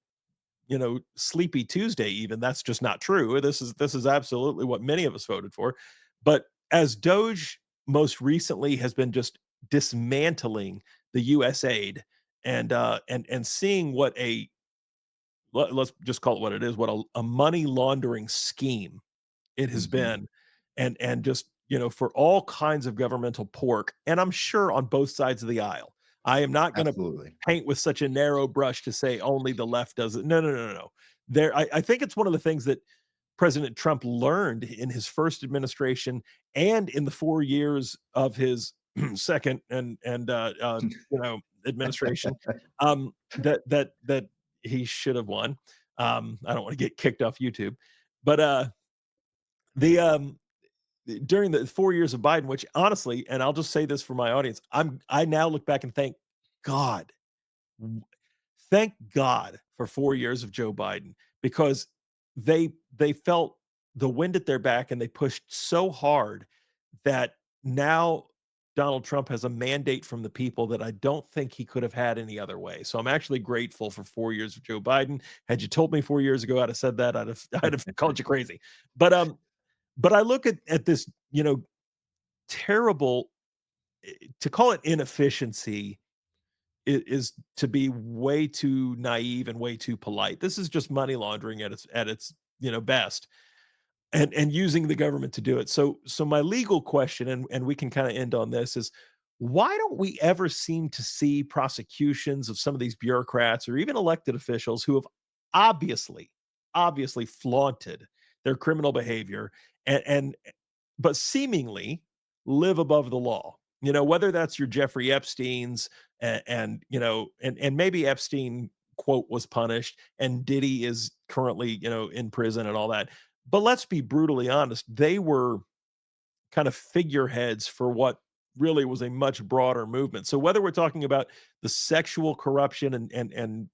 sleepy Tuesday, even that's just not true. This is absolutely what many of us voted for. But as Doge most recently has been just dismantling the US aid and seeing what let's just call it what it is, what a money laundering scheme it has Mhm. been, and just, for all kinds of governmental pork, and I'm sure on both sides of the aisle. I am not gonna Absolutely. paint with such a narrow brush to say only the left does it. No, no, no, no, no. I think it's one of the things that President Trump learned in his first administration and in the 4 years of his second administration, that he should have won. I don't wanna get kicked off YouTube, but, the, during the 4 years of Biden, which honestly, and I'll just say this for my audience, I now look back and God, w thank God for 4 years of Joe Biden, because they felt the wind at their back and they pushed so hard that now Donald Trump has a mandate from the people that I don't think he could have had any other way. So I'm actually grateful for 4 years of Joe Biden. Had you told me 4 years ago I'd have said that, I'd have called you crazy. But, I look at this, terrible, to call it inefficiency is to be way too naive and way too polite. This is just money laundering at its, best, and using the government to do it. So my legal question, and we can kind of end on this, is why don't we ever seem to see prosecutions of some of these bureaucrats or even elected officials who have obviously obviously flaunted their criminal behavior, and but seemingly live above the law? Whether that's your Jeffrey Epstein's, and maybe Epstein, quote, was punished and Diddy is currently, in prison and all that. But let's be brutally honest, they were kind of figureheads for what really was a much broader movement. So whether we're talking about the sexual corruption and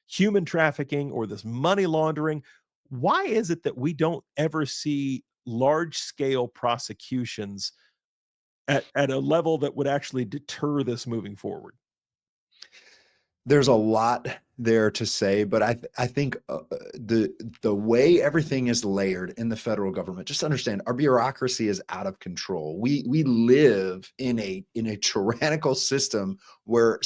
human trafficking or this money laundering, why is it that we don't ever see large scale prosecutions at a level that would actually deter this moving forward? There's a lot there to say, but I think the way everything is layered in the federal government, just understand our bureaucracy is out of control. We live in a tyrannical system where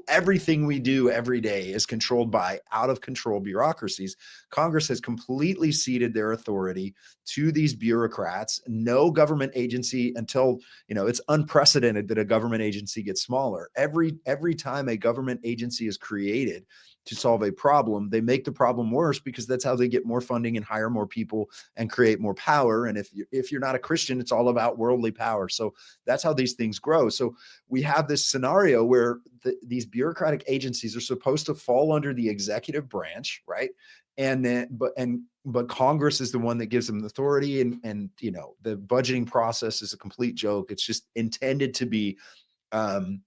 everything we do every day is controlled by out of control bureaucracies. Congress has completely ceded their authority to these bureaucrats. No government agency, until it's unprecedented that a government agency gets smaller. Every time a government agency is created to solve a problem, they make the problem worse, because that's how they get more funding and hire more people and create more power. And if you're not a Christian, it's all about worldly power. So that's how these things grow. So we have this scenario where these bureaucratic agencies are supposed to fall under the executive branch, right? But Congress is the one that gives them the authority, and the budgeting process is a complete joke. It's just intended to be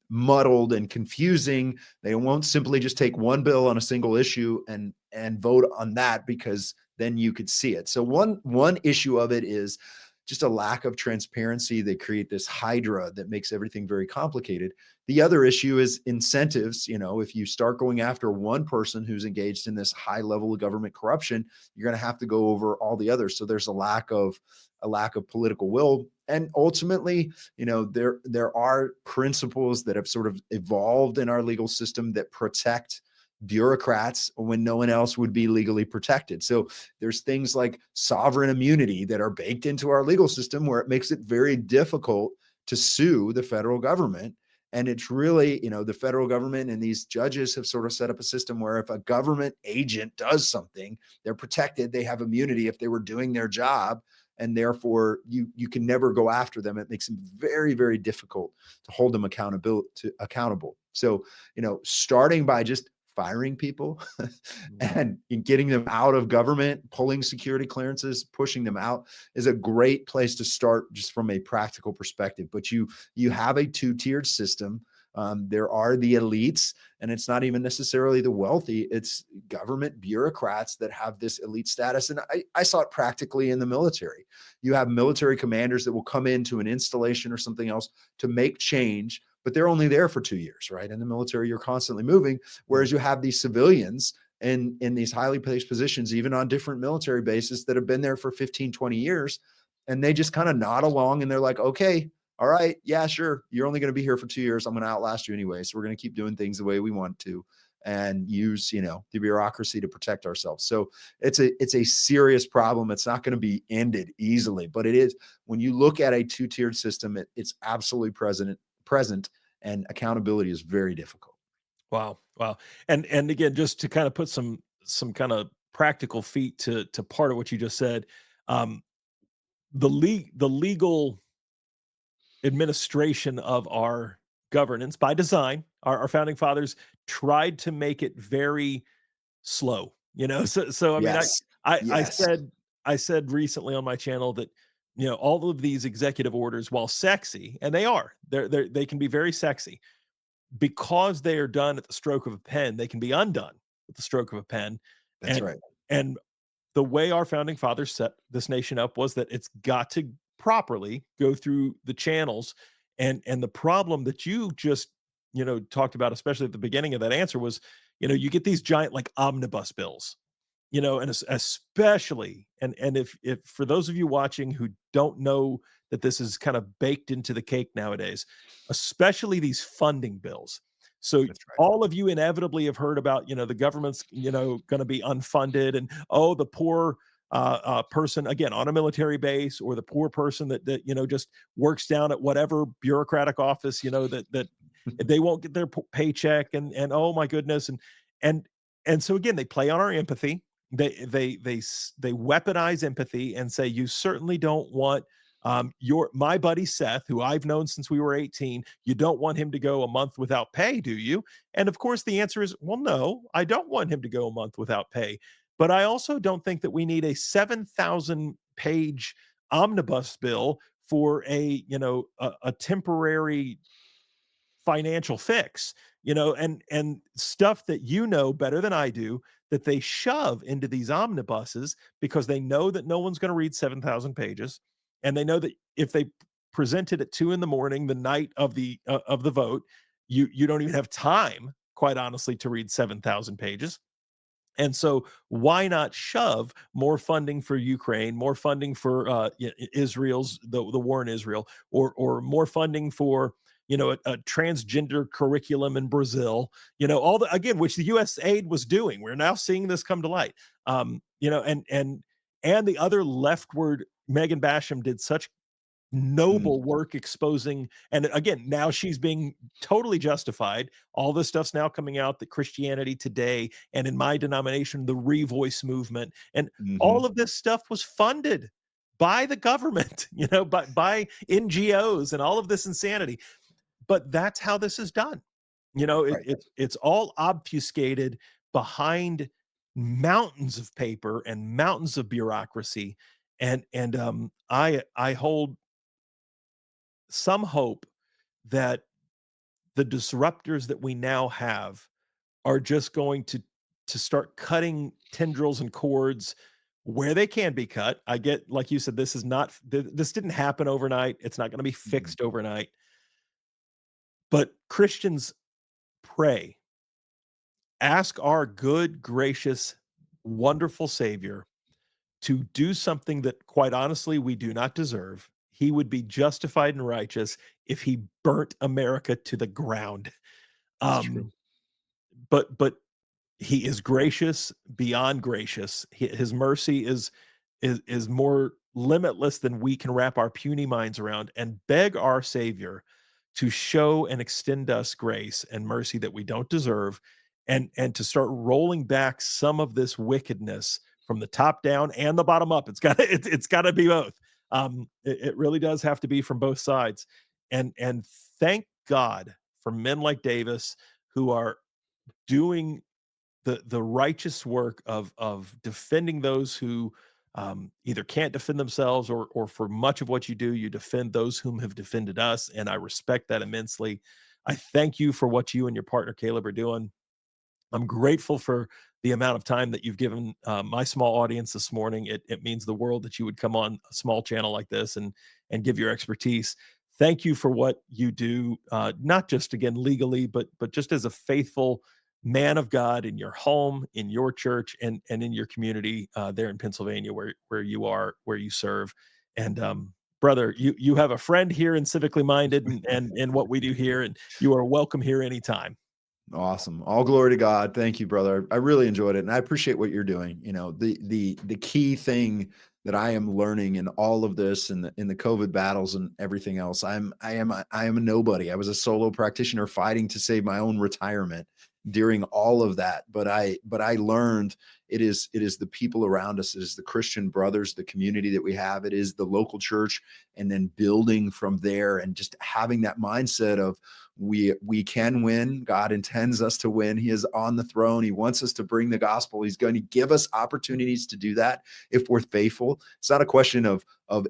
muddled and confusing. They won't simply just take one bill on a single issue and vote on that, because then you could see it. So one issue of it is just a lack of transparency. They create this hydra that makes everything very complicated. The other issue is incentives. If you start going after one person who's engaged in this high level of government corruption, you're going to have to go over all the others. So there's a lack of political will. And ultimately, there are principles that have sort of evolved in our legal system that protect bureaucrats when no one else would be legally protected. So there's things like sovereign immunity that are baked into our legal system, where it makes it very difficult to sue the federal government. And it's really, the federal government and these judges have sort of set up a system where if a government agent does something, they're protected. They have immunity if they were doing their job, and therefore you can never go after them. It makes it very, very difficult to hold them accountable. So, starting by just firing people Mm. and in getting them out of government, pulling security clearances, pushing them out is a great place to start just from a practical perspective. But you have a two-tiered system. There are the elites, and it's not even necessarily the wealthy. It's government bureaucrats that have this elite status. And I saw it practically in the military. You have military commanders that will come into an installation or something else to make change, but they're only there for 2 years, right? In the military, you're constantly moving. Mm. Whereas you have these civilians in these highly placed positions, even on different military bases that have been there for 15, 20 years. And they just kind of nod along and they're like, okay, all right, yeah, sure. You're only going to be here for 2 years. I'm going to outlast you anyway. So we're going to keep doing things the way we want to and use, the bureaucracy to protect ourselves. So it's a serious problem. It's not going to be ended easily, but it is when you look at a two-tiered system, it's absolutely present and accountability is very difficult. Wow, wow. And again, just to kind of put some kind of practical feet to part of what you just said, um, the legal administration of our governance by design, our founding fathers tried to make it very slow, So I mean, Yes. I Yes. said recently on my channel that all of these executive orders, while sexy, and they are, they can be very sexy because they are done at the stroke of a pen. They can be undone with the stroke of a pen, That's and right. and the way our founding fathers set this nation up was that it's got to properly go through the channels. And the problem that you just talked about, especially at the beginning of that answer, was you get these giant like omnibus bills, and especially, and if for those of you watching who don't know that this is kind of baked into the cake nowadays, especially these funding bills. So That's right. all of you inevitably have heard about, the government's, going to be unfunded, and oh, the poor person again on a military base, or the poor person that just works down at whatever bureaucratic office, that they won't get their paycheck, and oh my goodness, and and so again they play on our empathy. They weaponize empathy and say, you certainly don't want your my buddy Seth, who I've known since we were 18. You don't want him to go a month without pay, do you? And of course the answer is, well, no, I don't want him to go a month without pay. But I also don't think that we need a 7,000 page omnibus bill for a temporary financial fix, and stuff that better than I do, that they shove into these omnibuses because they know that no one's going to read 7,000 pages, and they know that if they present it at 2 in the morning, the night of the vote, you don't even have time, quite honestly, to read 7,000 pages. And so, why not shove more funding for Ukraine, more funding for Israel's the war in Israel, or more funding for a transgender curriculum in Brazil, all the again, which the U.S. aid was doing. We're now seeing this come to light. And the other leftward, Megan Basham did such Mm, noble work exposing, and again now she's being totally justified. All this stuff's now coming out, that Christianity Today, and in my denomination, the Revoice movement, and all mhm. of this stuff was funded by the government, by NGOs, and all of this insanity. But that's how this is done. Right. It's all obfuscated behind mountains of paper and mountains of bureaucracy. And I hold some hope that the disruptors that we now have are just going to start cutting tendrils and cords where they can be cut. I get, like you said, this is not this didn't happen overnight. It's not going to be Mhm. fixed overnight. But Christians, pray, ask our good, gracious, wonderful Savior to do something that, quite honestly, we do not deserve. He would be justified and righteous if he burnt America to the ground. It's true. Um, but he is gracious beyond gracious. His mercy is more limitless than we can wrap our puny minds around. And beg our Savior to show and extend us grace and mercy that we don't deserve, and to start rolling back some of this wickedness from the top down and the bottom up. It's got to be both. It really does have to be from both sides. And thank God for men like Davis, who are doing the righteous work of defending those who either can't defend themselves, or for much of what you do, you defend those whom have defended us, and I respect that immensely. I thank you for what you and your partner Caleb are doing. I'm grateful for the amount of time that you've given my small audience this morning. It means the world that you would come on a small channel like this and give your expertise. Thank you for what you do, not just again legally, but just as a faithful man of God in your home, in your church, and in your community there in Pennsylvania, where you are, where you serve. And brother, you have a friend here in Civically Minded, and what we do here, and you are welcome here anytime. Awesome. All glory to God. Thank you, brother. I really enjoyed it, and I appreciate what you're doing. You know, the key thing that I am learning in all of this, and in the COVID battles and everything else, I am a nobody. I was a solo practitioner fighting to save my own retirement during all of that. But I learned it is the people around us, it is the Christian brothers, the community that we have, it is the local church, and then building from there, and just having that mindset of we can win. God intends us to win. He is on the throne. He wants us to bring the gospel. He's going to give us opportunities to do that if we're faithful. It's not a question of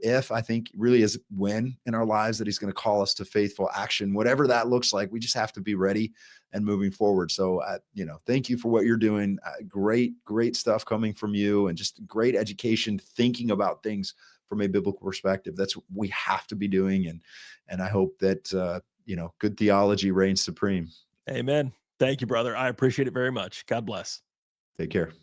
if. I think really is when in our lives that he's going to call us to faithful action, whatever that looks like. We just have to be ready and moving forward. So, thank you for what you're doing. Great stuff coming from you, and just great education, thinking about things from a biblical perspective. That's what we have to be doing. And I hope that, good theology reigns supreme. Amen. Thank you, brother. I appreciate it very much. God bless. Take care.